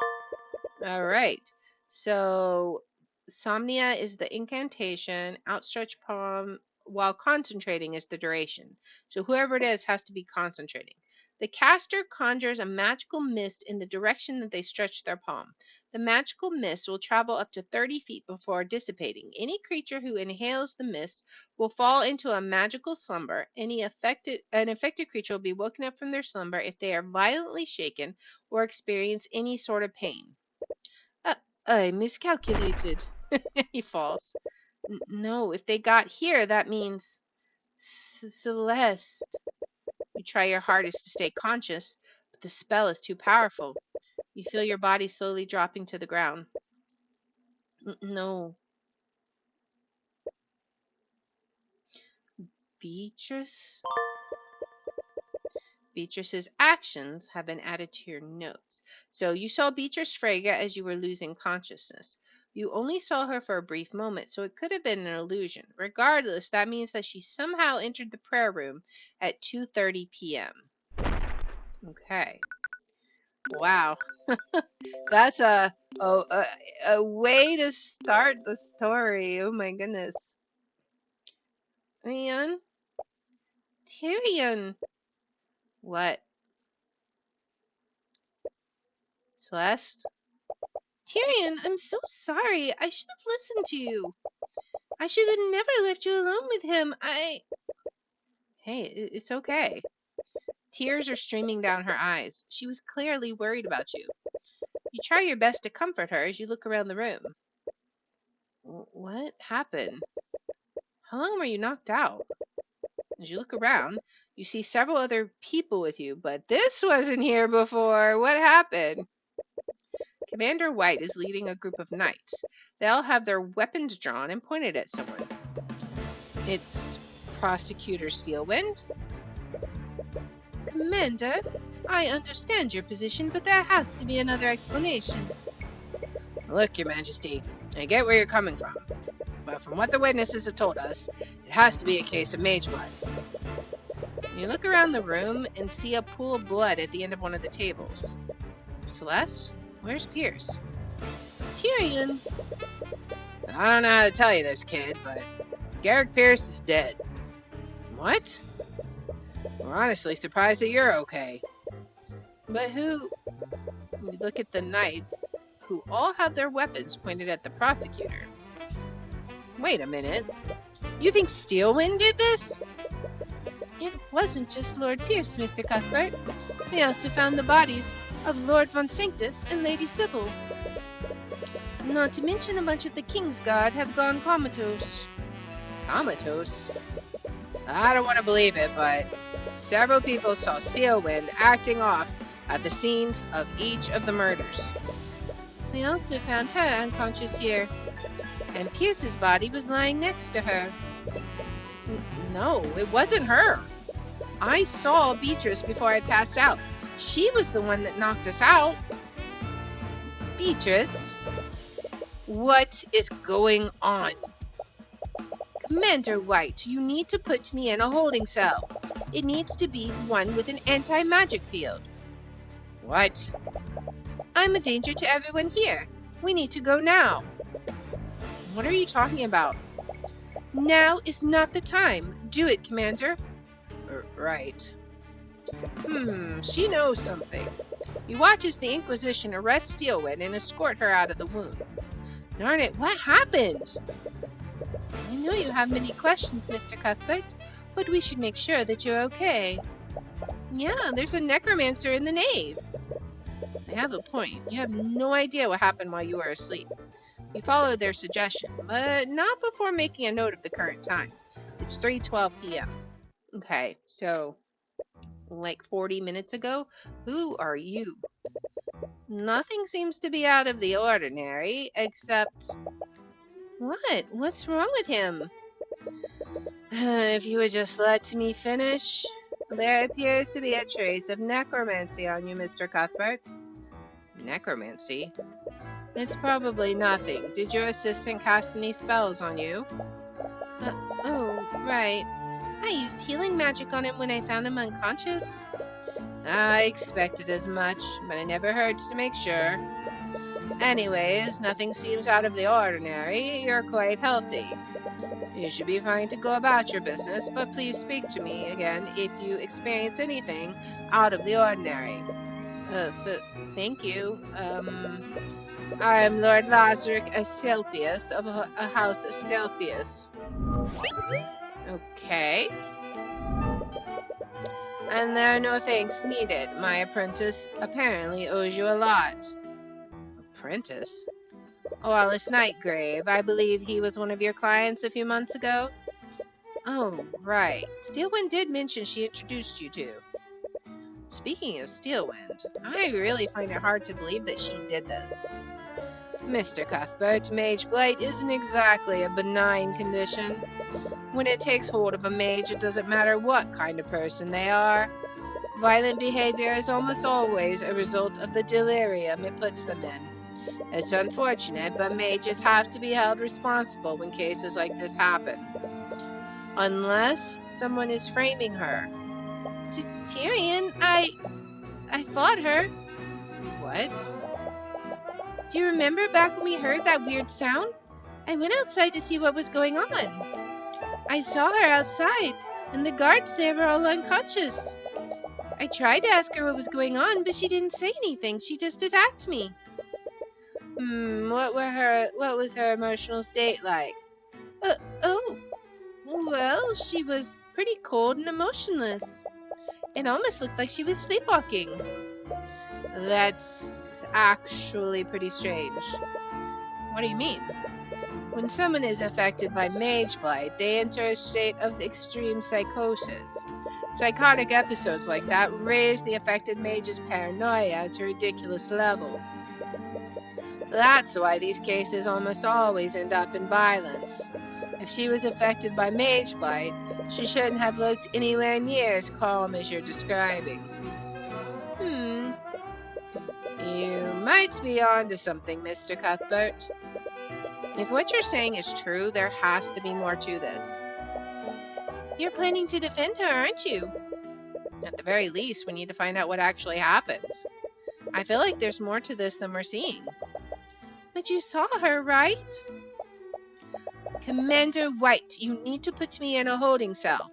S1: Alright, so Somnia is the incantation, outstretched palm while concentrating is the duration. So whoever it is has to be concentrating. The caster conjures a magical mist in the direction that they stretch their palm. The magical mist will travel up to 30 feet before dissipating. Any creature who inhales the mist will fall into a magical slumber. An affected creature will be woken up from their slumber if they are violently shaken or experience any sort of pain. I miscalculated. He falls. No, if they got here, that means Celeste. You try your hardest to stay conscious, but the spell is too powerful. You feel your body slowly dropping to the ground. No. Beatrice? Beatrice's actions have been added to your notes. So you saw Beatrice Frege as you were losing consciousness. You only saw her for a brief moment, so it could have been an illusion. Regardless, that means that she somehow entered the prayer room at 2:30 p.m. Okay. Wow. That's a way to start the story. Oh my goodness. Man. Tyrion. What? Celeste? Tyrion, I'm so sorry. I should have listened to you. I should have never left you alone with him. Hey, it's okay. Tears are streaming down her eyes. She was clearly worried about you. You try your best to comfort her as you look around the room. What happened? How long were you knocked out? As you look around, you see several other people with you, but this wasn't here before. What happened? Commander White is leading a group of knights. They all have their weapons drawn and pointed at someone. It's Prosecutor Steelwind. Commander, I understand your position, but there has to be another explanation. Look, Your Majesty, I get where you're coming from, but from what the witnesses have told us, it has to be a case of mage blood. You look around the room and see a pool of blood at the end of one of the tables. Celeste, where's Pierce? Tyrion. I don't know how to tell you this, kid, but Garrick Pierce is dead. What? We're honestly surprised that you're okay. But who? We look at the knights, who all have their weapons pointed at the prosecutor. Wait a minute. You think Steelwind did this? It wasn't just Lord Pierce, Mr. Cuthbert. We also found the bodies of Lord Von Sanctus and Lady Sybil. Not to mention a bunch of the King's Guard have gone comatose. Comatose? I don't want to believe it, but several people saw Steelwind acting off at the scenes of each of the murders. We also found her unconscious here, and Pierce's body was lying next to her. No, it wasn't her. I saw Beatrice before I passed out. She was the one that knocked us out. Beatrice? What is going on? Commander White, you need to put me in a holding cell. It needs to be one with an anti-magic field. What? I'm a danger to everyone here. We need to go now. What are you talking about? Now is not the time. Do it, Commander. Right. She knows something. He watches the Inquisition arrest Steelwind and escort her out of the wound. Darn it, what happened? I know you have many questions, Mr. Cuthbert, but we should make sure that you're okay. Yeah, there's a necromancer in the nave. They have a point. You have no idea what happened while you were asleep. You followed their suggestion, but not before making a note of the current time. It's 3:12 p.m. Okay, so like 40 minutes ago, who are you? Nothing seems to be out of the ordinary, except... What? What's wrong with him? If you would just let me finish. There appears to be a trace of necromancy on you, Mr. Cuthbert. Necromancy? It's probably nothing. Did your assistant cast any spells on you? Oh, right. I used healing magic on him when I found him unconscious. I expected as much, but it never hurts to make sure. Anyways, nothing seems out of the ordinary. You're quite healthy. You should be fine to go about your business, but please speak to me again if you experience anything out of the ordinary. Thank you. I am Lord Lazarick Asclepius of a House Asclepius. Okay. And there are no thanks needed. My apprentice apparently owes you a lot. Apprentice? Oh, Alice Nightgrave. I believe he was one of your clients a few months ago? Oh, right. Steelwind did mention she introduced you to. Speaking of Steelwind, I really find it hard to believe that she did this. Mr. Cuthbert, mage blight isn't exactly a benign condition. When it takes hold of a mage, it doesn't matter what kind of person they are. Violent behavior is almost always a result of the delirium it puts them in. It's unfortunate, but mages have to be held responsible when cases like this happen. Unless someone is framing her. Tyrion, I fought her. What? Do you remember back when we heard that weird sound? I went outside to see what was going on. I saw her outside, and the guards there were all unconscious. I tried to ask her what was going on, but she didn't say anything. She just attacked me. What was her emotional state like? Uh, oh, well, she was pretty cold and emotionless. It almost looked like she was sleepwalking. That's actually pretty strange. What do you mean? When someone is affected by mage blight, they enter a state of extreme psychosis. Psychotic episodes like that raise the affected mage's paranoia to ridiculous levels. That's why these cases almost always end up in violence. If she was affected by mage blight, she shouldn't have looked anywhere near as calm as you're describing. You might be onto something, Mr. Cuthbert. If what you're saying is true, there has to be more to this. You're planning to defend her, aren't you? At the very least, we need to find out what actually happened. I feel like there's more to this than we're seeing. But you saw her, right? Commander White, you need to put me in a holding cell.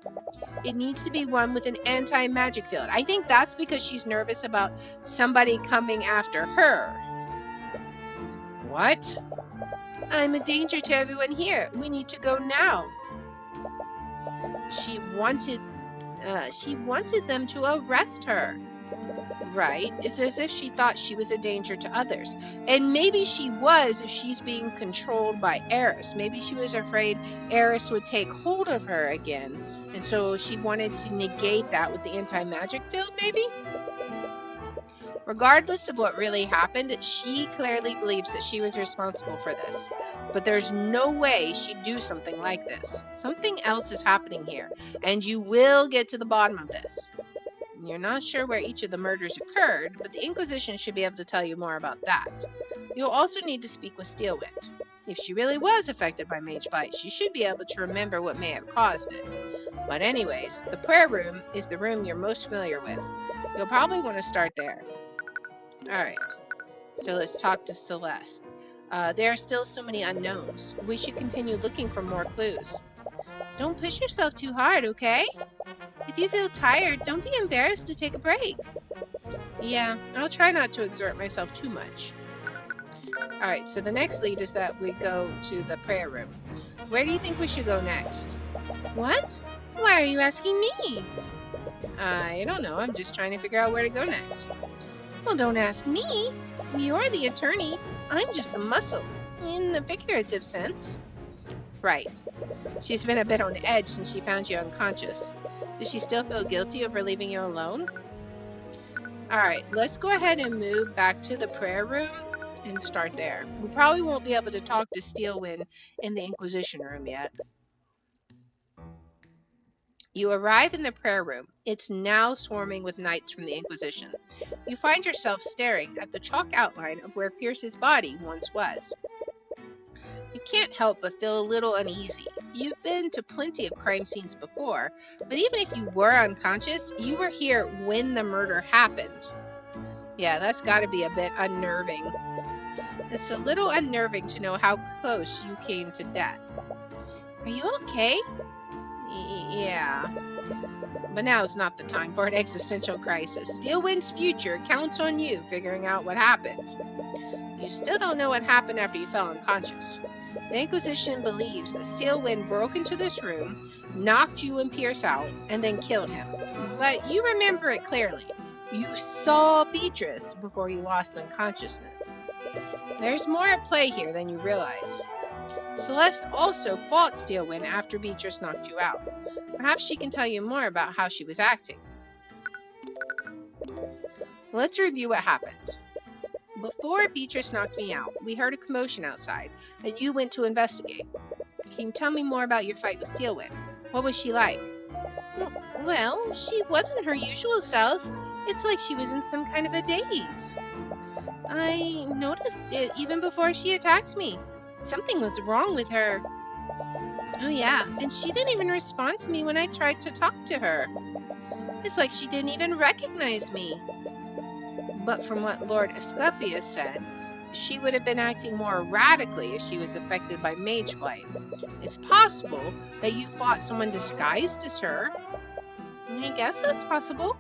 S1: It needs to be one with an anti-magic field. I think that's because she's nervous about somebody coming after her. What? I'm a danger to everyone here. We need to go now. She wanted them to arrest her. Right? It's as if she thought she was a danger to others. And maybe she was if she's being controlled by Eris. Maybe she was afraid Eris would take hold of her again. And so she wanted to negate that with the anti-magic field, maybe? Regardless of what really happened, she clearly believes that she was responsible for this. But there's no way she'd do something like this. Something else is happening here, and you will get to the bottom of this. You're not sure where each of the murders occurred, but the Inquisition should be able to tell you more about that. You'll also need to speak with Steelwind. If she really was affected by mage blight, she should be able to remember what may have caused it. But anyways, the prayer room is the room you're most familiar with. You'll probably want to start there. Alright, so let's talk to Celeste. There are still so many unknowns. We should continue looking for more clues. Don't push yourself too hard, okay? If you feel tired, don't be embarrassed to take a break. Yeah, I'll try not to exert myself too much. Alright, so the next lead is that we go to the prayer room. Where do you think we should go next? What? Why are you asking me? I don't know, I'm just trying to figure out where to go next. Well, don't ask me. You're the attorney. I'm just the muscle, in the figurative sense. Right. She's been a bit on edge since she found you unconscious. Does she still feel guilty over leaving you alone? Alright, let's go ahead and move back to the prayer room and start there. We probably won't be able to talk to Steelwind in the Inquisition room yet. You arrive in the prayer room. It's now swarming with knights from the Inquisition. You find yourself staring at the chalk outline of where Pierce's body once was. You can't help but feel a little uneasy. You've been to plenty of crime scenes before, but even if you were unconscious, you were here when the murder happened. Yeah, that's gotta be a bit unnerving. It's a little unnerving to know how close you came to death. Are you okay? Yeah. But now is not the time for an existential crisis. Steelwind's future counts on you figuring out what happened. You still don't know what happened after you fell unconscious. The Inquisition believes that Steelwind broke into this room, knocked you and Pierce out, and then killed him. But you remember it clearly. You saw Beatrice before you lost unconsciousness. There's more at play here than you realize. Celeste also fought Steelwind after Beatrice knocked you out. Perhaps she can tell you more about how she was acting. Let's review what happened. Before Beatrice knocked me out, we heard a commotion outside, and you went to investigate. Can you tell me more about your fight with Steelwind? What was she like? Well, she wasn't her usual self. It's like she was in some kind of a daze. I noticed it even before she attacked me. Something was wrong with her. Oh yeah, and she didn't even respond to me when I tried to talk to her. It's like she didn't even recognize me. But from what Lord Asclepius said, she would have been acting more erratically if she was affected by mage blight. It's possible that you fought someone disguised as her. I guess that's possible.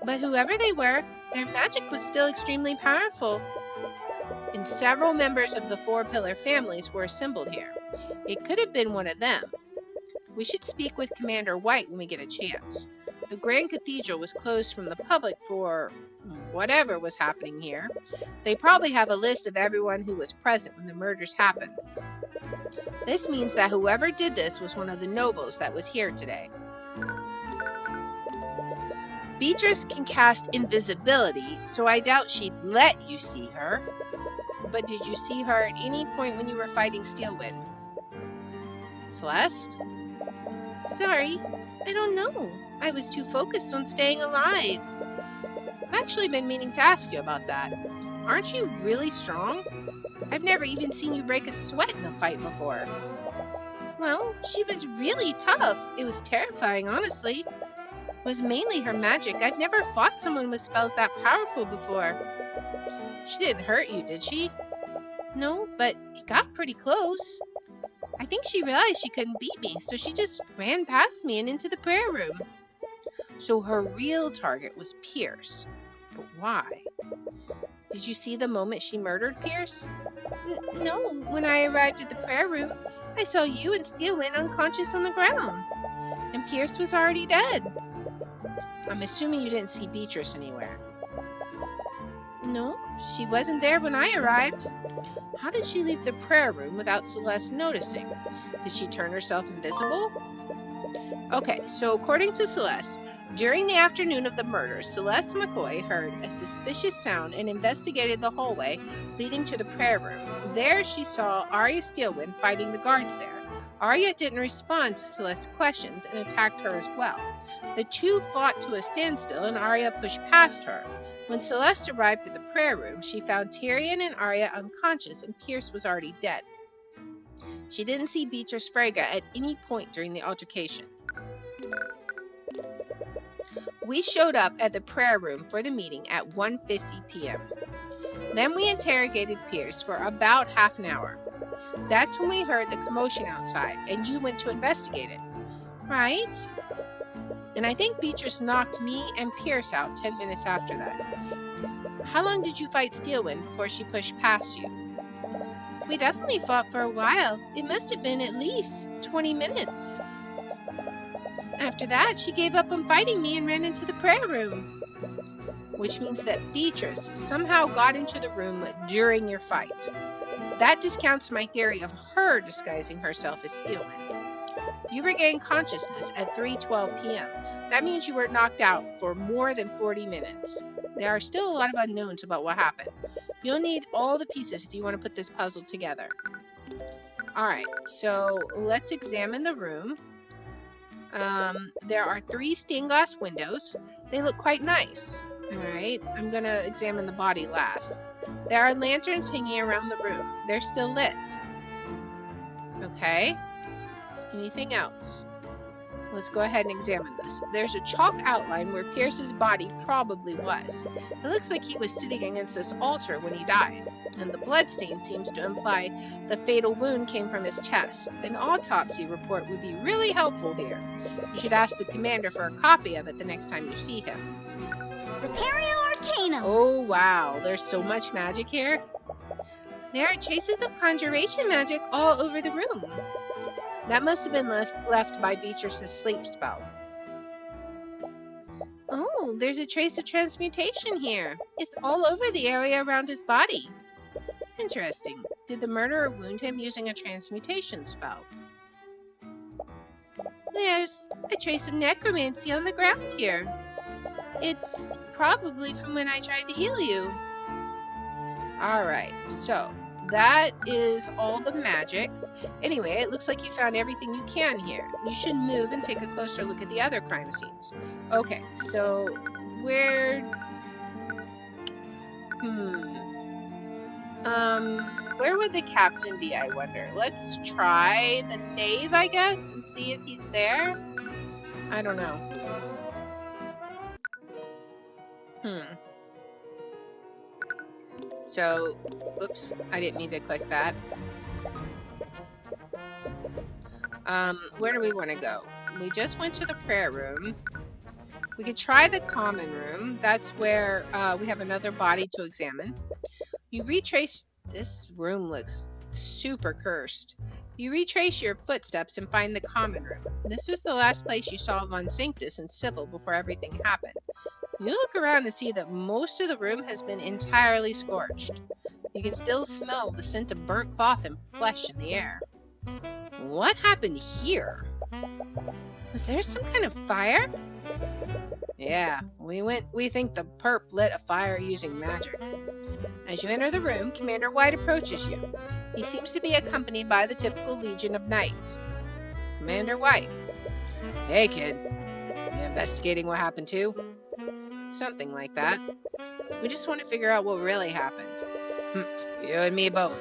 S1: But whoever they were, their magic was still extremely powerful. and several members of the Four Pillar families were assembled here. It could have been one of them. We should speak with Commander White when we get a chance. The Grand Cathedral was closed from the public for whatever was happening here. They probably have a list of everyone who was present when the murders happened. This means that whoever did this was one of the nobles that was here today. Beatrice can cast invisibility, so I doubt she'd let you see her. But did you see her at any point when you were fighting Steelwind? Celeste? Sorry, I don't know. I was too focused on staying alive. I've actually been meaning to ask you about that. Aren't you really strong? I've never even seen you break a sweat in a fight before. Well, she was really tough. It was terrifying, honestly. It was mainly her magic. I've never fought someone with spells that powerful before. She didn't hurt you, did she? No, but it got pretty close. I think she realized she couldn't beat me, so she just ran past me and into the prayer room. So her real target was Pierce. But why? Did you see the moment she murdered Pierce? No, when I arrived at the prayer room, I saw you and Steelwind unconscious on the ground. And Pierce was already dead. I'm assuming you didn't see Beatrice anywhere. No, she wasn't there when I arrived. How did she leave the prayer room without Celeste noticing? Did she turn herself invisible? Okay, so according to Celeste, during the afternoon of the murder, Celeste McCoy heard a suspicious sound and investigated the hallway leading to the prayer room. There she saw Arya Steelwind fighting the guards there. Arya didn't respond to Celeste's questions and attacked her as well. The two fought to a standstill and Arya pushed past her. When Celeste arrived at the prayer room, she found Tyrion and Arya unconscious and Pierce was already dead. She didn't see Beatrice Frege at any point during the altercation. We showed up at the prayer room for the meeting at 1:50 p.m. Then we interrogated Pierce for about half an hour. That's when we heard the commotion outside, and you went to investigate it. Right? And I think Beatrice knocked me and Pierce out 10 minutes after that. How long did you fight Steelwind before she pushed past you? We definitely fought for a while. It must have been at least 20 minutes. After that, she gave up on fighting me and ran into the prayer room. Which means that Beatrice somehow got into the room during your fight. That discounts my theory of her disguising herself as Steelwind. You regained consciousness at 3:12 p.m. That means you were knocked out for more than 40 minutes. There are still a lot of unknowns about what happened. You'll need all the pieces if you want to put this puzzle together. Alright, so let's examine the room. There are 3 stained glass windows. They look quite nice. Alright, I'm gonna examine the body last. There are lanterns hanging around the room. They're still lit. Okay. Anything else? Let's go ahead and examine this. There's a chalk outline where Pierce's body probably was. It looks like he was sitting against this altar when he died, and the bloodstain seems to imply the fatal wound came from his chest. An autopsy report would be really helpful here. You should ask the commander for a copy of it the next time you see him.
S2: Repario Arcanum!
S1: Oh wow, there's so much magic here. There are traces of conjuration magic all over the room. That must have been left by Beatrice's sleep spell. Oh, there's a trace of transmutation here. It's all over the area around his body. Interesting. Did the murderer wound him using a transmutation spell? There's a trace of necromancy on the ground here. It's probably from when I tried to heal you. Alright, so that is all the magic. Anyway, it looks like you found everything you can here. You should move and take a closer look at the other crime scenes. Okay, so where would the captain be, I wonder? Let's try the nave, I guess, and see if he's there. I don't know. So, oops, I didn't mean to click that. Where do we want to go? We just went to the prayer room. We could try the common room. That's where we have another body to examine. You retrace This room looks super cursed. You retrace your footsteps and find the common room. This was the last place you saw Von Sanctus and Sybil before everything happened. You look around and see that most of the room has been entirely scorched. You can still smell the scent of burnt cloth and flesh in the air. What happened here? Was there some kind of fire? Yeah, we think the perp lit a fire using magic. As you enter the room, Commander White approaches you. He seems to be accompanied by the typical Legion of Knights. Commander White. Hey, kid. You investigating what happened too? Something like that. We just want to figure out what really happened. You and me both.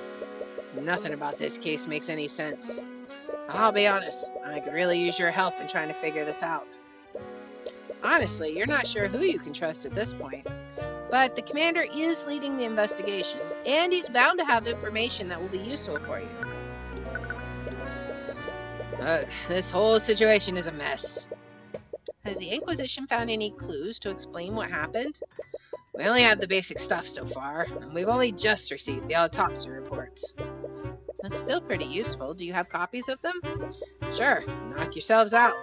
S1: Nothing about this case makes any sense. I'll be honest, I could really use your help in trying to figure this out. Honestly, you're not sure who you can trust at this point. But the commander is leading the investigation, and he's bound to have information that will be useful for you. This whole situation is a mess. Has the Inquisition found any clues to explain what happened? We only have the basic stuff so far, and we've only just received the autopsy reports. That's still pretty useful. Do you have copies of them? Sure, knock yourselves out.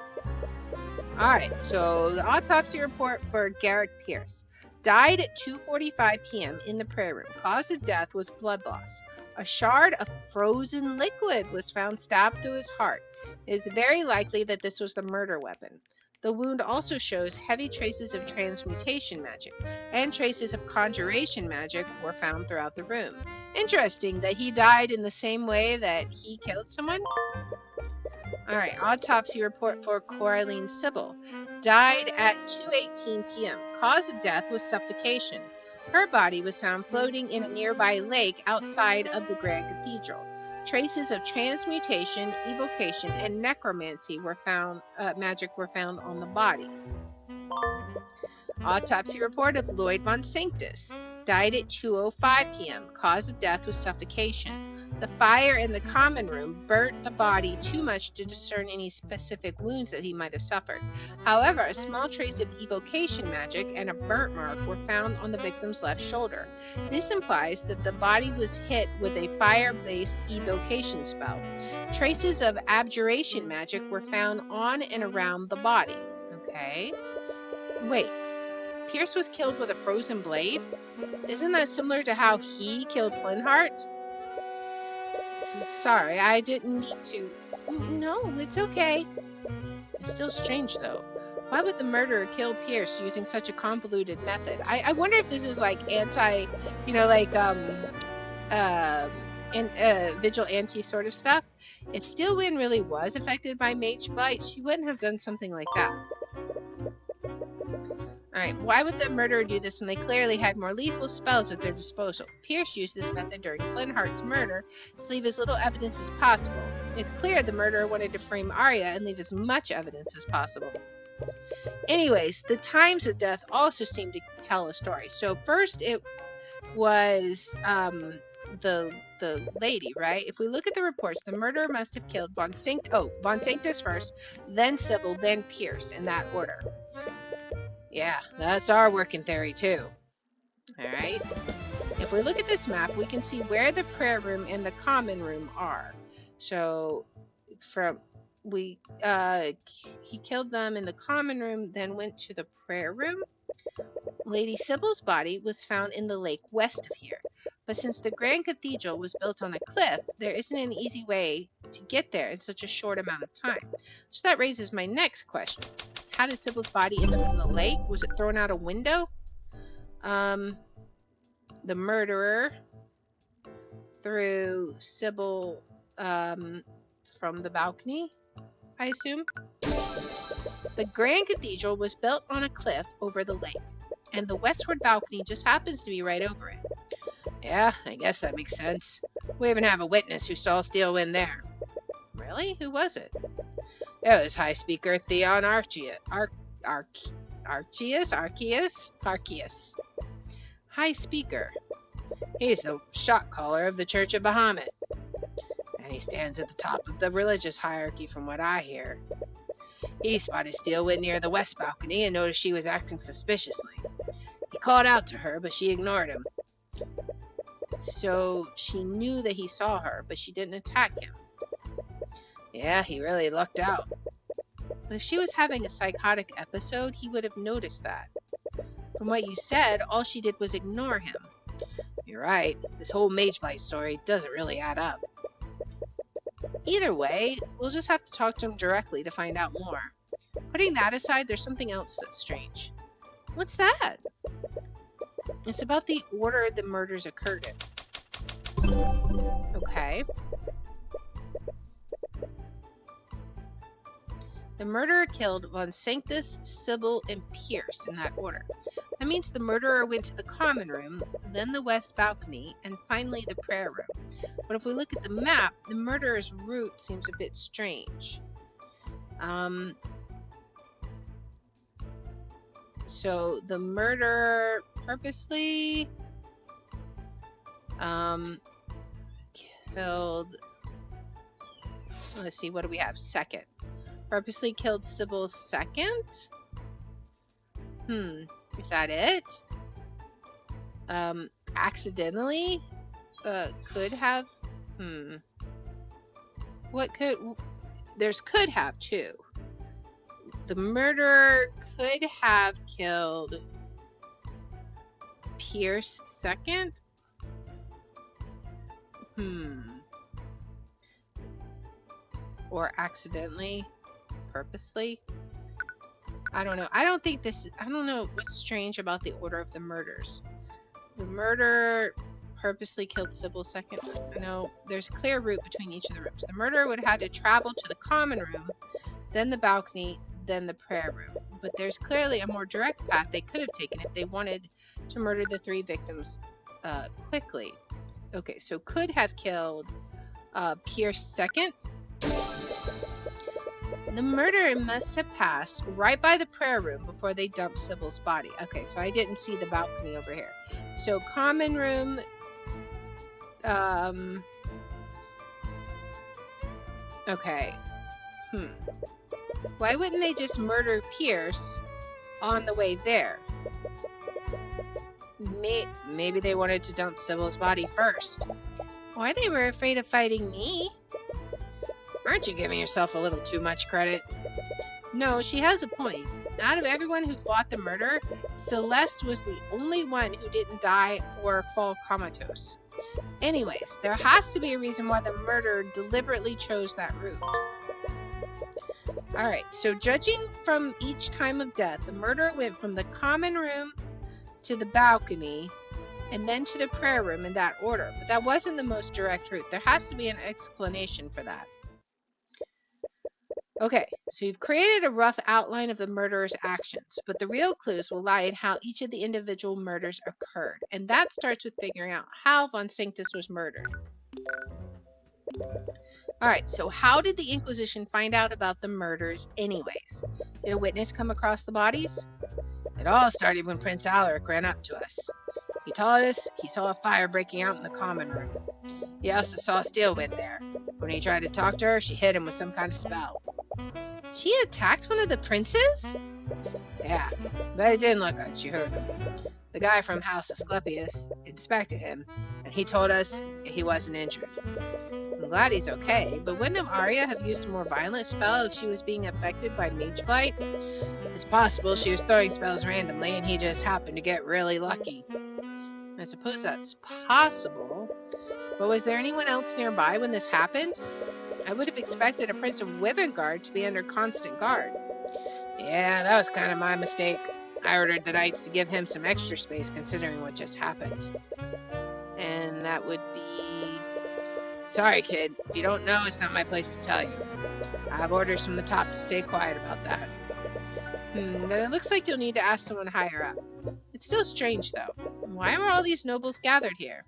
S1: Alright, so the autopsy report for Garrick Pierce. Died at 2:45 p.m. in the prayer room. Cause of death was blood loss. A shard of frozen liquid was found stabbed through his heart. It is very likely that this was the murder weapon. The wound also shows heavy traces of transmutation magic, and traces of conjuration magic were found throughout the room. Interesting that he died in the same way that he killed someone. Alright, autopsy report for Coraline Sybil. Died at 2:18 p.m. Cause of death was suffocation. Her body was found floating in a nearby lake outside of the Grand Cathedral. Traces of transmutation, evocation, and necromancy were found. Magic were found on the body. Autopsy report of Lloyd Von Sanctus. Died at 2:05 p.m. Cause of death was suffocation. The fire in the common room burnt the body too much to discern any specific wounds that he might have suffered. However, a small trace of evocation magic and a burnt mark were found on the victim's left shoulder. This implies that the body was hit with a fire-based evocation spell. Traces of abjuration magic were found on and around the body. Okay. Wait. Pierce was killed with a frozen blade? Isn't that similar to how he killed Flintheart? Sorry, I didn't mean to. No, it's okay. It's still strange, though. Why would the murderer kill Pierce using such a convoluted method? I wonder if this is like vigilante sort of stuff. If Steelwind really was affected by Mage Blight, she wouldn't have done something like that. Alright, why would the murderer do this when they clearly had more lethal spells at their disposal? Pierce used this method during Flintheart's murder to leave as little evidence as possible. It's clear the murderer wanted to frame Arya and leave as much evidence as possible. Anyways, the times of death also seem to tell a story. So first it was the lady, right? If we look at the reports, the murderer must have killed Von Sanctus first, then Sybil, then Pierce, in that order. Yeah, that's our working theory too. Alright. If we look at this map, we can see where the prayer room and the common room are. So, he killed them in the common room, then went to the prayer room. Lady Sybil's body was found in the lake west of here. But since the Grand Cathedral was built on a cliff, there isn't an easy way to get there in such a short amount of time. So that raises my next question. How did Sybil's body end up in the lake? Was it thrown out a window? The murderer threw Sybil from the balcony, I assume. The Grand Cathedral was built on a cliff over the lake, and the westward balcony just happens to be right over it. Yeah, I guess that makes sense. We even have a witness who saw Steelwind there. Really? Who was it? It was High Speaker Theon Arceus. High Speaker. He's the shot caller of the Church of Bahamut. And he stands at the top of the religious hierarchy from what I hear. He spotted Steelwind near the west balcony and noticed she was acting suspiciously. He called out to her, but she ignored him. So she knew that he saw her, but she didn't attack him. Yeah, he really lucked out. But if she was having a psychotic episode, he would have noticed that. From what you said, all she did was ignore him. You're right, this whole Magebite story doesn't really add up. Either way, we'll just have to talk to him directly to find out more. Putting that aside, there's something else that's strange. What's that? It's about the order the murders occurred in. Okay. The murderer killed Von Sanctus, Sybil, and Pierce in that order. That means the murderer went to the common room, then the west balcony, and finally the prayer room. But if we look at the map, the murderer's route seems a bit strange. So the murderer purposely killed, let's see, what do we have? Second. Purposely killed Sybil second? Is that it? Accidentally? Could have? What could... There's could have, too. The murderer could have killed Pierce second? Or accidentally? Purposely? I don't know. I don't know what's strange about the order of the murders. The murderer purposely killed Sybil second. No, there's a clear route between each of the rooms. The murderer would have had to travel to the common room, then the balcony, then the prayer room. But there's clearly a more direct path they could have taken if they wanted to murder the 3 victims quickly. Okay, so could have killed Pierce second. The murderer must have passed right by the prayer room before they dumped Sybil's body. Okay, so I didn't see the balcony over here. So common room, okay. Why wouldn't they just murder Pierce on the way there? Maybe they wanted to dump Sybil's body first. Why they were afraid of fighting me? Aren't you giving yourself a little too much credit? No, she has a point. Out of everyone who fought the murder, Celeste was the only one who didn't die or fall comatose. Anyways, there has to be a reason why the murderer deliberately chose that route. Alright, so judging from each time of death, the murderer went from the common room to the balcony and then to the prayer room in that order. But that wasn't the most direct route. There has to be an explanation for that. Okay, so you've created a rough outline of the murderer's actions, but the real clues will lie in how each of the individual murders occurred, and that starts with figuring out how Von Sanctus was murdered. Alright, so how did the Inquisition find out about the murders anyways? Did a witness come across the bodies? It all started when Prince Alaric ran up to us. He told us he saw a fire breaking out in the common room. He also saw Steelwind there. When he tried to talk to her, she hit him with some kind of spell. She attacked one of the princes? Yeah, but it didn't look like she hurt him. The guy from House Asclepius inspected him, and he told us he wasn't injured. I'm glad he's okay, but wouldn't Arya have used a more violent spell if she was being affected by Magebite? It's possible she was throwing spells randomly, and he just happened to get really lucky. I suppose that's possible, but was there anyone else nearby when this happened? I would have expected a Prince of Withengard to be under constant guard. Yeah, that was kind of my mistake. I ordered the knights to give him some extra space considering what just happened. And that would be... Sorry, kid. If you don't know, it's not my place to tell you. I have orders from the top to stay quiet about that. But it looks like you'll need to ask someone higher up. It's still strange, though. Why were all these nobles gathered here?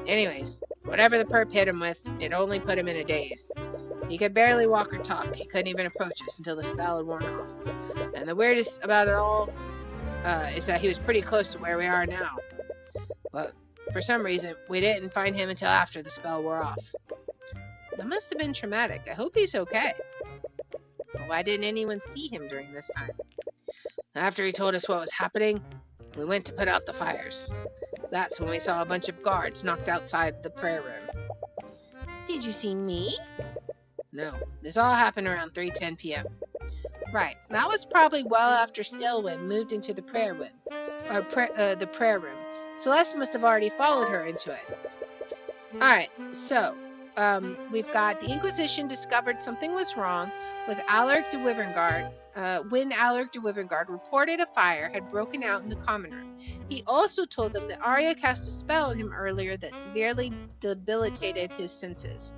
S1: Anyways, whatever the perp hit him with, it only put him in a daze. He could barely walk or talk. He couldn't even approach us until the spell had worn off. And the weirdest about it all is that he was pretty close to where we are now. But for some reason, we didn't find him until after the spell wore off. That must have been traumatic. I hope he's okay. Why didn't anyone see him during this time? After he told us what was happening, we went to put out the fires. That's when we saw a bunch of guards knocked outside the prayer room. Did you see me? No. This all happened around 3:10 p.m. Right. That was probably well after Stillwind moved into the prayer room. The prayer room. Celeste must have already followed her into it. Alright, so, we've got the Inquisition discovered something was wrong with Alaric de Wyverngard, when Alaric de Wyverngard reported a fire had broken out in the common room. He also told them that Arya cast a spell on him earlier that severely debilitated his senses.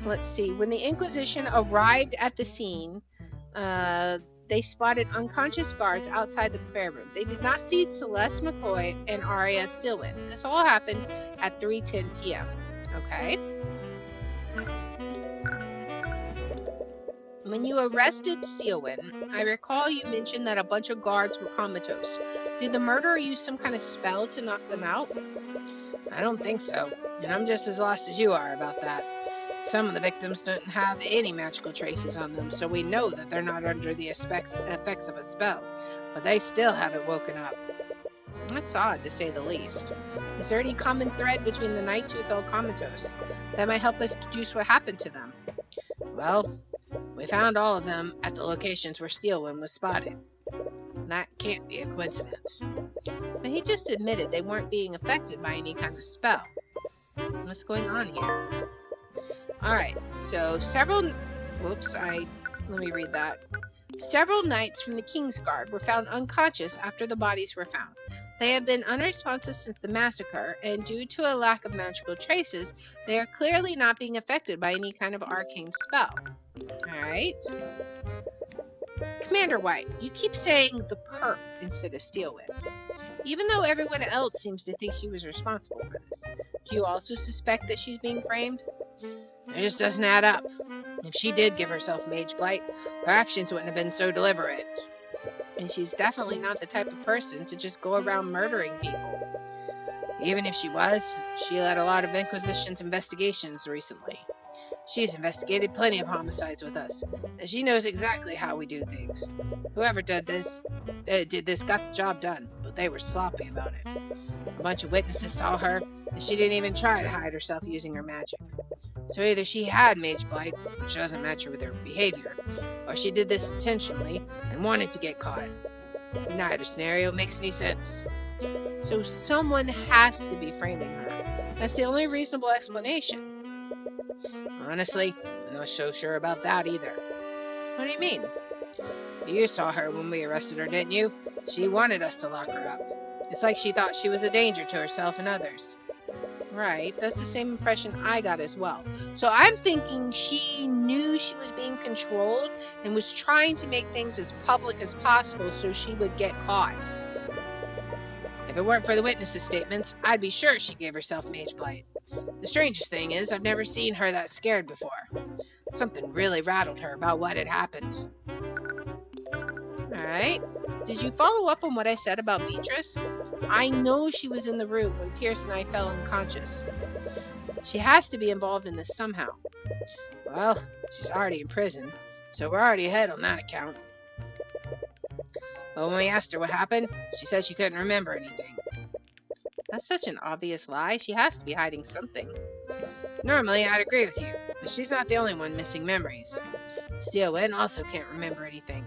S1: Let's see, when the Inquisition arrived at the scene, they spotted unconscious guards outside the prayer room. They did not see Celeste McCoy and Arya Stillwind. This all happened at 3:10 p.m. Okay? When you arrested Stillwind, I recall you mentioned that a bunch of guards were comatose. Did the murderer use some kind of spell to knock them out? I don't think so, and I'm just as lost as you are about that. Some of the victims don't have any magical traces on them, so we know that they're not under the effects of a spell, but they still haven't woken up. That's odd, to say the least. Is there any common thread between the knights who fell comatose that might help us deduce what happened to them? Well, we found all of them at the locations where Stillwind was spotted. That can't be a coincidence. But he just admitted they weren't being affected by any kind of spell. What's going on here? Alright, so several knights from the Kingsguard were found unconscious after the bodies were found. They have been unresponsive since the massacre, and due to a lack of magical traces, they are clearly not being affected by any kind of arcane spell. Alright. Commander White, you keep saying the perp instead of Stillwind. Even though everyone else seems to think she was responsible for this, do you also suspect that she's being framed? It just doesn't add up. If she did give herself Mage Blight, her actions wouldn't have been so deliberate. And she's definitely not the type of person to just go around murdering people. Even if she was, she led a lot of Inquisition's investigations recently. She's investigated plenty of homicides with us, and she knows exactly how we do things. Whoever did this got the job done, but they were sloppy about it. A bunch of witnesses saw her, and she didn't even try to hide herself using her magic. So either she had Mage Blight, which doesn't match her with her behavior, or she did this intentionally and wanted to get caught. Neither scenario makes any sense. So someone has to be framing her. That's the only reasonable explanation. Honestly, I'm not so sure about that either. What do you mean? You saw her when we arrested her, didn't you? She wanted us to lock her up. It's like she thought she was a danger to herself and others. Right, that's the same impression I got as well. So I'm thinking she knew she was being controlled and was trying to make things as public as possible so she would get caught. If it weren't for the witnesses' statements, I'd be sure she gave herself Mage Blight. The strangest thing is, I've never seen her that scared before. Something really rattled her about what had happened. Alright. Did you follow up on what I said about Beatrice? I know she was in the room when Pierce and I fell unconscious. She has to be involved in this somehow. Well, she's already in prison, so we're already ahead on that account. But when we asked her what happened, she said she couldn't remember anything. That's such an obvious lie. She has to be hiding something. Normally, I'd agree with you, but she's not the only one missing memories. Stillwind also can't remember anything.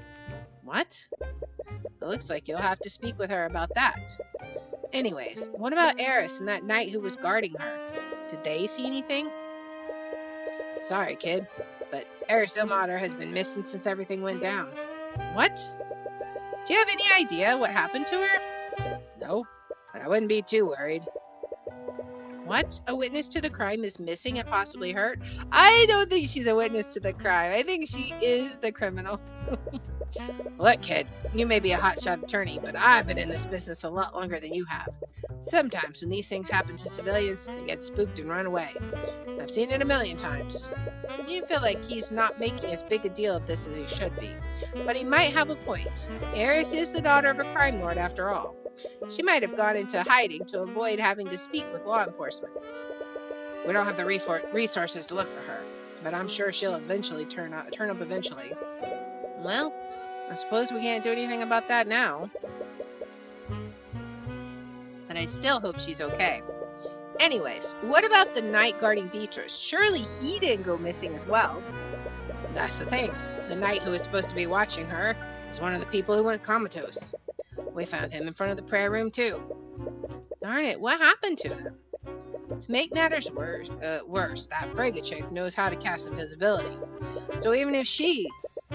S1: What? It looks like you'll have to speak with her about that. Anyways, what about Eris and that knight who was guarding her? Did they see anything? Sorry, kid, but Eris Ilmater has been missing since everything went down. What? Do you have any idea what happened to her? No, but I wouldn't be too worried. What? A witness to the crime is missing and possibly hurt? I don't think she's a witness to the crime. I think she is the criminal. Look, kid, you may be a hotshot attorney, but I've been in this business a lot longer than you have. Sometimes when these things happen to civilians, they get spooked and run away. I've seen it a million times. You feel like he's not making as big a deal of this as he should be. But he might have a point. Eris is the daughter of a crime lord after all. She might have gone into hiding to avoid having to speak with law enforcement. We don't have the resources to look for her, but I'm sure she'll eventually turn up eventually. Well, I suppose we can't do anything about that now. but I still hope she's okay. Anyways, what about the knight guarding Beatrice? Surely he didn't go missing as well. That's the thing. The knight who was supposed to be watching her is one of the people who went comatose. We found him in front of the prayer room too. Darn it, what happened to him? To make matters worse, that Frigga chick knows how to cast invisibility. So even if she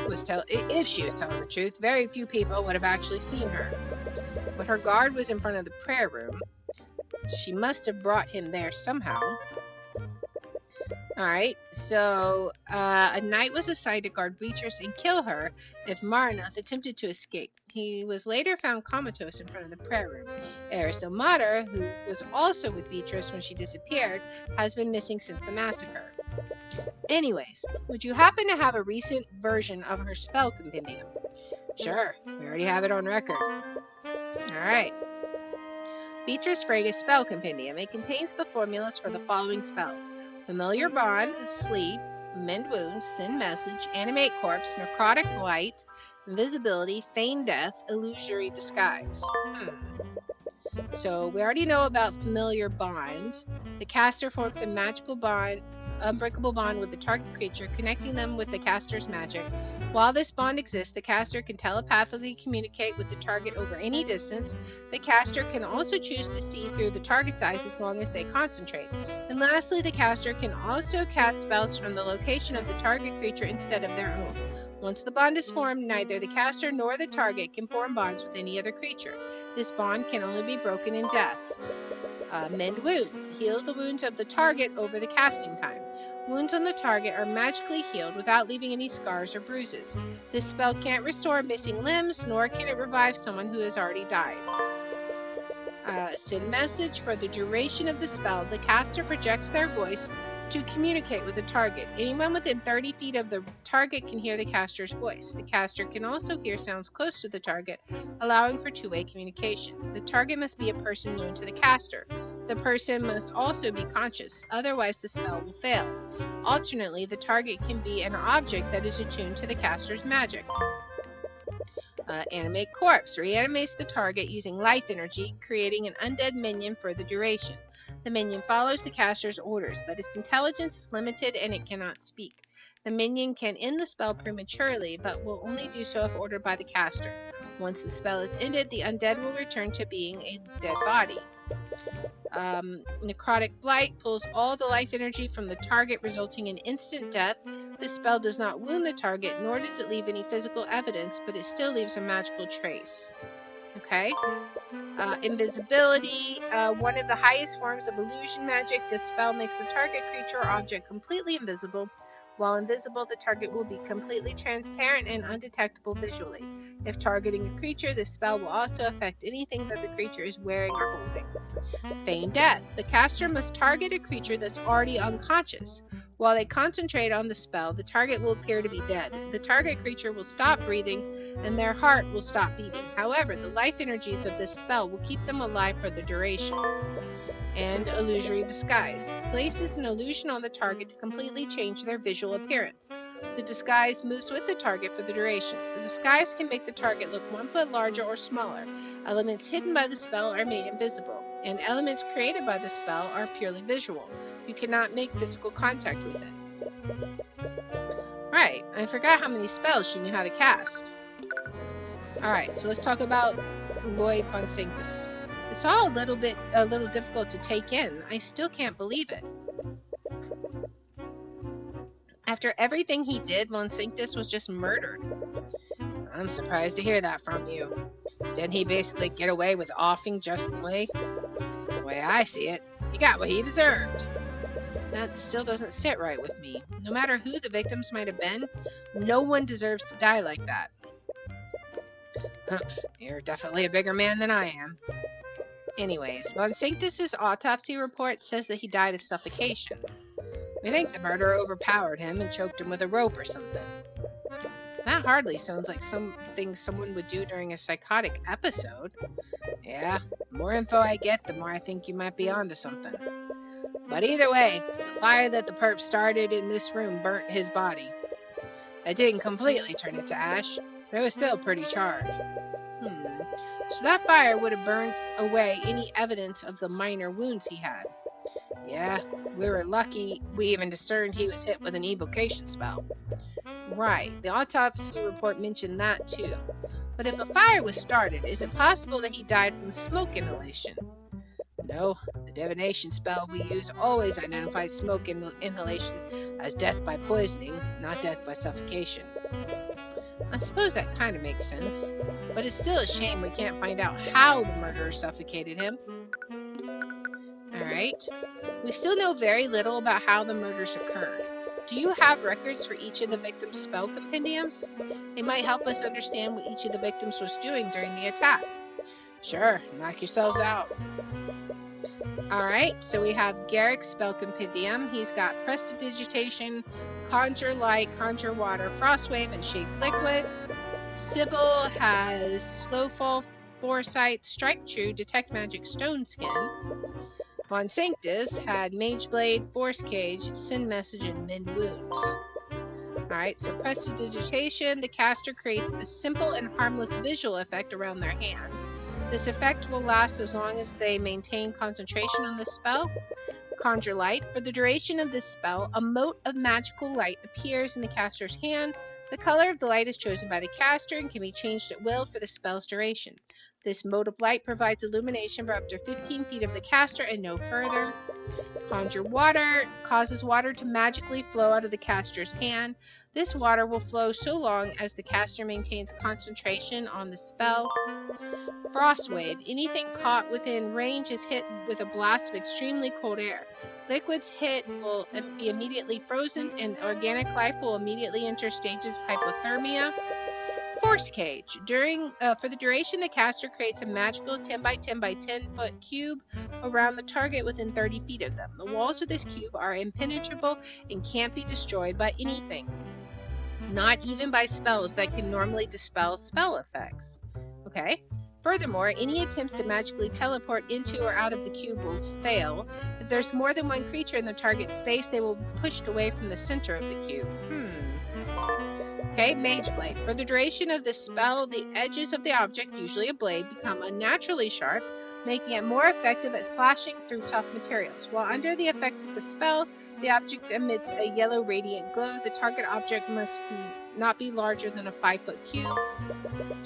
S1: was telling the truth, very few people would have actually seen her. But her guard was in front of the prayer room. She must have brought him there somehow. Alright, so a knight was assigned to guard Beatrice and kill her if Marnoth attempted to escape. He was later found comatose in front of the prayer room. Aristomata, who was also with Beatrice when she disappeared, has been missing since the massacre. Anyways, would you happen to have a recent version of her spell compendium? Sure, we already have it on record. Alright. Beatrice Frigga's spell compendium. It contains the formulas for the following spells: Familiar Bond, Sleep, Mend Wounds, Send Message, Animate Corpse, Necrotic Blight, Invisibility, Feign Death, Illusory Disguise. So we already know about Familiar Bond. The caster forms a magical bond, unbreakable bond with the target creature, connecting them with the caster's magic. While this bond exists, the caster can telepathically communicate with the target over any distance. The caster can also choose to see through the target's eyes as long as they concentrate. And lastly, the caster can also cast spells from the location of the target creature instead of their own. Once the bond is formed, neither the caster nor the target can form bonds with any other creature. This bond can only be broken in death. Mend Wounds. Heals the wounds of the target over the casting time. Wounds on the target are magically healed without leaving any scars or bruises. This spell can't restore missing limbs, nor can it revive someone who has already died. Send Message. For the duration of the spell, the caster projects their voice to communicate with the target. Anyone within 30 feet of the target can hear the caster's voice. The caster can also hear sounds close to the target, allowing for two-way communication. The target must be a person known to the caster. The person must also be conscious, otherwise the spell will fail. Alternately, the target can be an object that is attuned to the caster's magic. Animate Corpse. Reanimates the target using life energy, creating an undead minion for the duration. The minion follows the caster's orders, but its intelligence is limited and it cannot speak. The minion can end the spell prematurely, but will only do so if ordered by the caster. Once the spell is ended, the undead will return to being a dead body. Necrotic Blight pulls all the life energy from the target, resulting in instant death. This spell does not wound the target, nor does it leave any physical evidence, but it still leaves a magical trace. Okay? Invisibility. One of the highest forms of illusion magic. This spell makes the target creature or object completely invisible. While invisible, the target will be completely transparent and undetectable visually. If targeting a creature, this spell will also affect anything that the creature is wearing or holding. Feign Death. The caster must target a creature that's already unconscious. While they concentrate on the spell, the target will appear to be dead. The target creature will stop breathing, and their heart will stop beating. However, the life energies of this spell will keep them alive for the duration. And Illusory Disguise. Places an illusion on the target to completely change their visual appearance. The disguise moves with the target for the duration. The disguise can make the target look 1 foot larger or smaller. Elements hidden by the spell are made invisible, and elements created by the spell are purely visual. You cannot make physical contact with it. Right, I forgot how many spells she knew how to cast. Alright, so let's talk about Lloyd von Sanctus. It's all a little difficult to take in. I still can't believe it. After everything he did, von Sanctus was just murdered. I'm surprised to hear that from you. Didn't he basically get away with offing Justin Lee? The way I see it, he got what he deserved. That still doesn't sit right with me. No matter who the victims might have been, no one deserves to die like that. You're definitely a bigger man than I am. Anyways, von Sanctus's autopsy report says that he died of suffocation. We think the murderer overpowered him and choked him with a rope or something. That hardly sounds like something someone would do during a psychotic episode. Yeah, the more info I get, the more I think you might be onto something. But either way, the fire that the perp started in this room burnt his body. It didn't completely turn it to ash, but it was still pretty charred. So that fire would have burned away any evidence of the minor wounds he had. Yeah, we were lucky we even discerned he was hit with an evocation spell. Right, the autopsy report mentioned that too. But if a fire was started, is it possible that he died from smoke inhalation? No, the divination spell we use always identifies smoke inhalation as death by poisoning, not death by suffocation. I suppose that kind of makes sense, but it's still a shame we can't find out how the murderer suffocated him. Alright, we still know very little about how the murders occurred. Do you have records for each of the victims' spell compendiums? They might help us understand what each of the victims was doing during the attack. Sure, knock yourselves out. Alright, so we have Garrick's spell compendium. He's got Prestidigitation, Conjure Light, Conjure Water, Frostwave, and Shape Liquid. Sybil has Slowfall, Foresight, Strike True, Detect Magic, Stone Skin. Von Sanctus had Mage Blade, Force Cage, Send Message, and Mend Wounds. Alright, so Prestidigitation, the caster creates a simple and harmless visual effect around their hand. This effect will last as long as they maintain concentration on the spell. Conjure Light. For the duration of this spell, a mote of magical light appears in the caster's hand. The color of the light is chosen by the caster and can be changed at will for the spell's duration. This mote of light provides illumination for up to 15 feet of the caster and no further. Conjure Water causes water to magically flow out of the caster's hand. This water will flow so long as the caster maintains concentration on the spell. Frostwave. Anything caught within range is hit with a blast of extremely cold air. Liquids hit will be immediately frozen, and organic life will immediately enter stages of hypothermia. Force Cage. For the duration, the caster creates a magical 10 by 10 by 10 foot cube around the target within 30 feet of them. The walls of this cube are impenetrable and can't be destroyed by anything, not even by spells that can normally dispel spell effects. Okay? Furthermore, any attempts to magically teleport into or out of the cube will fail. If there's more than one creature in the target space, they will be pushed away from the center of the cube. Okay, Mage Blade. For the duration of this spell, the edges of the object, usually a blade, become unnaturally sharp, making it more effective at slashing through tough materials. While under the effects of the spell, the object emits a yellow radiant glow. The target object must not be larger than a 5-foot cube.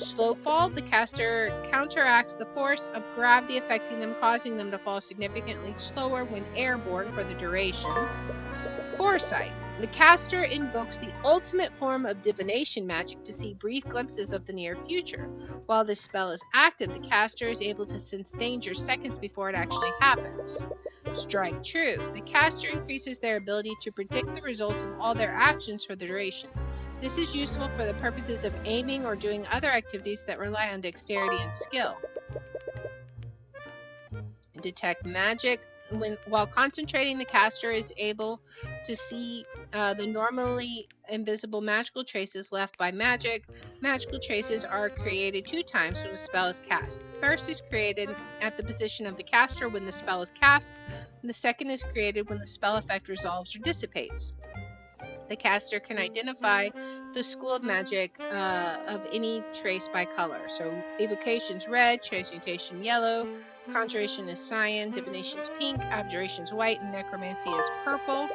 S1: Slowfall. The caster counteracts the force of gravity affecting them, causing them to fall significantly slower when airborne for the duration. Foresight. The caster invokes the ultimate form of divination magic to see brief glimpses of the near future. While this spell is active, the caster is able to sense danger seconds before it actually happens. Strike True. The caster increases their ability to predict the results of all their actions for the duration. This is useful for the purposes of aiming or doing other activities that rely on dexterity and skill. Detect Magic. While concentrating, the caster is able to see the normally invisible magical traces left by magic. Magical traces are created 2 times when the spell is cast. The first is created at the position of the caster when the spell is cast, and the second is created when the spell effect resolves or dissipates. The caster can identify the school of magic of any trace by color. So evocation's red, transmutation yellow, conjuration is cyan, divination's pink, abjuration's white, and necromancy is purple.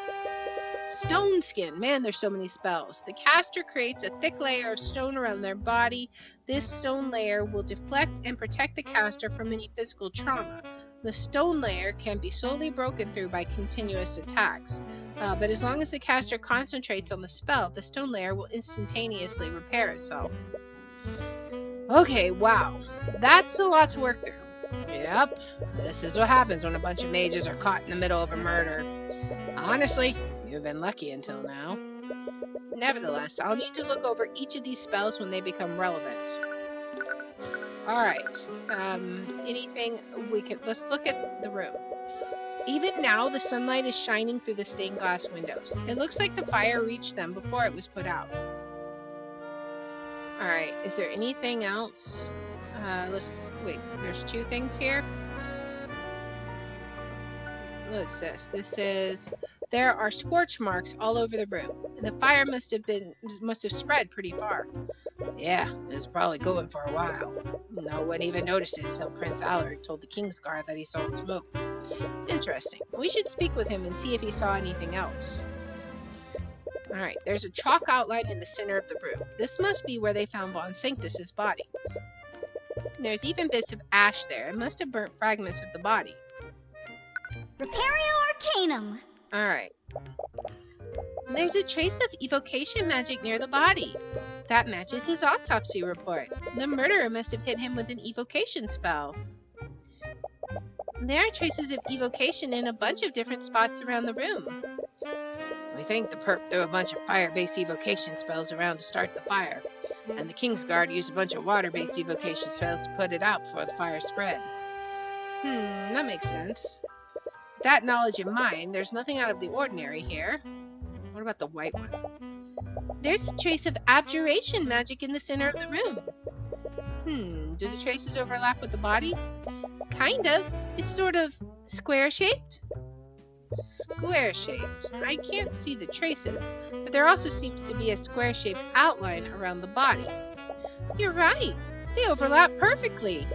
S1: Stone Skin. Man, there's so many spells. The caster creates a thick layer of stone around their body. This stone layer will deflect and protect the caster from any physical trauma. The stone layer can be slowly broken through by continuous attacks. But as long as the caster concentrates on the spell, the stone layer will instantaneously repair itself. Okay, wow. That's a lot to work through. Yep, this is what happens when a bunch of mages are caught in the middle of a murder. Honestly, you've been lucky until now. Nevertheless, I'll need to look over each of these spells when they become relevant. Alright, anything we can... Let's look at the room. Even now, the sunlight is shining through the stained glass windows. It looks like the fire reached them before it was put out. Alright, is there anything else? Wait, there's 2 things here. What's this? This is... There are scorch marks all over the room. The fire must have spread pretty far. Yeah, it was probably going for a while. No one even noticed it until Prince Alaric told the Kingsguard that he saw smoke. Interesting. We should speak with him and see if he saw anything else. Alright, there's a chalk outline in the center of the room. This must be where they found Von Sanctus's body. There's even bits of ash there. It must have burnt fragments of the body.
S2: Repario Arcanum.
S1: Alright. There's a trace of evocation magic near the body. That matches his autopsy report. The murderer must have hit him with an evocation spell. There are traces of evocation in a bunch of different spots around the room. We think the perp threw a bunch of fire-based evocation spells around to start the fire, and the Kingsguard used a bunch of water-based evocation spells to put it out before the fire spread. That makes sense. With that knowledge in mind, there's nothing out of the ordinary here. What about the white one? There's a trace of abjuration magic in the center of the room. Do the traces overlap with the body? Kind of. It's sort of square-shaped? Square-shaped. I can't see the traces, but there also seems to be a square-shaped outline around the body. You're right. They overlap perfectly.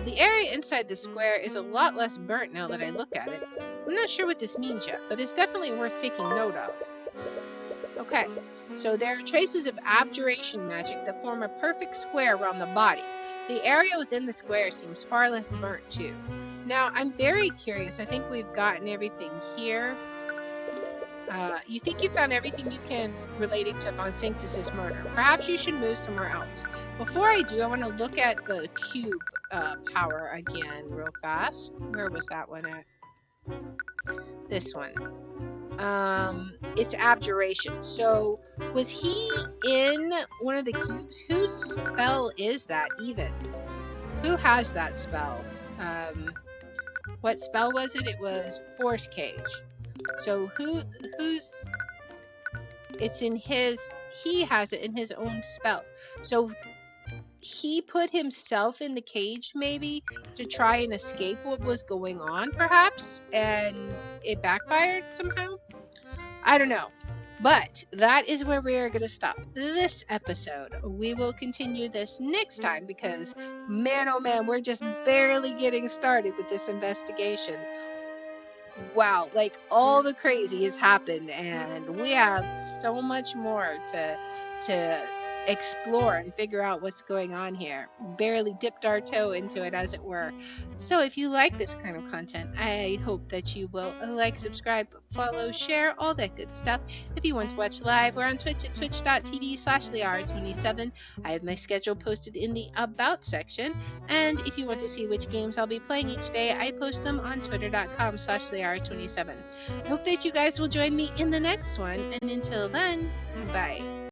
S1: The area inside the square is a lot less burnt now that I look at it. I'm not sure what this means yet, but it's definitely worth taking note of. Okay, so there are traces of abjuration magic that form a perfect square around the body. The area within the square seems far less burnt too. Now, I'm very curious. I think we've gotten everything here. You think you found everything you can relating to Von Sanctus's murder. Perhaps you should move somewhere else. Before I do, I want to look at the cube power again real fast. Where was that one at? This one. It's abjuration. So, was he in one of the cubes? Whose spell is that even? Who has that spell? What spell was it? It was Force Cage. So who's... It's in his... He has it in his own spell. So he put himself in the cage, maybe, to try and escape what was going on, perhaps? And it backfired somehow? I don't know. But that is where we are going to stop this episode. We will continue this next time because, man oh man, we're just barely getting started with this investigation. Wow, like all the crazy has happened and we have so much more to explore and figure out what's going on here. Barely dipped our toe into it, as it were. So if you like this kind of content, I hope that you will like, subscribe, follow, share, all that good stuff. If you want to watch live, we're on Twitch at twitch.tv/Liara27. I have my schedule posted in the About section. And if you want to see which games I'll be playing each day, I post them on twitter.com/Liara27. I hope that you guys will join me in the next one. And until then, bye.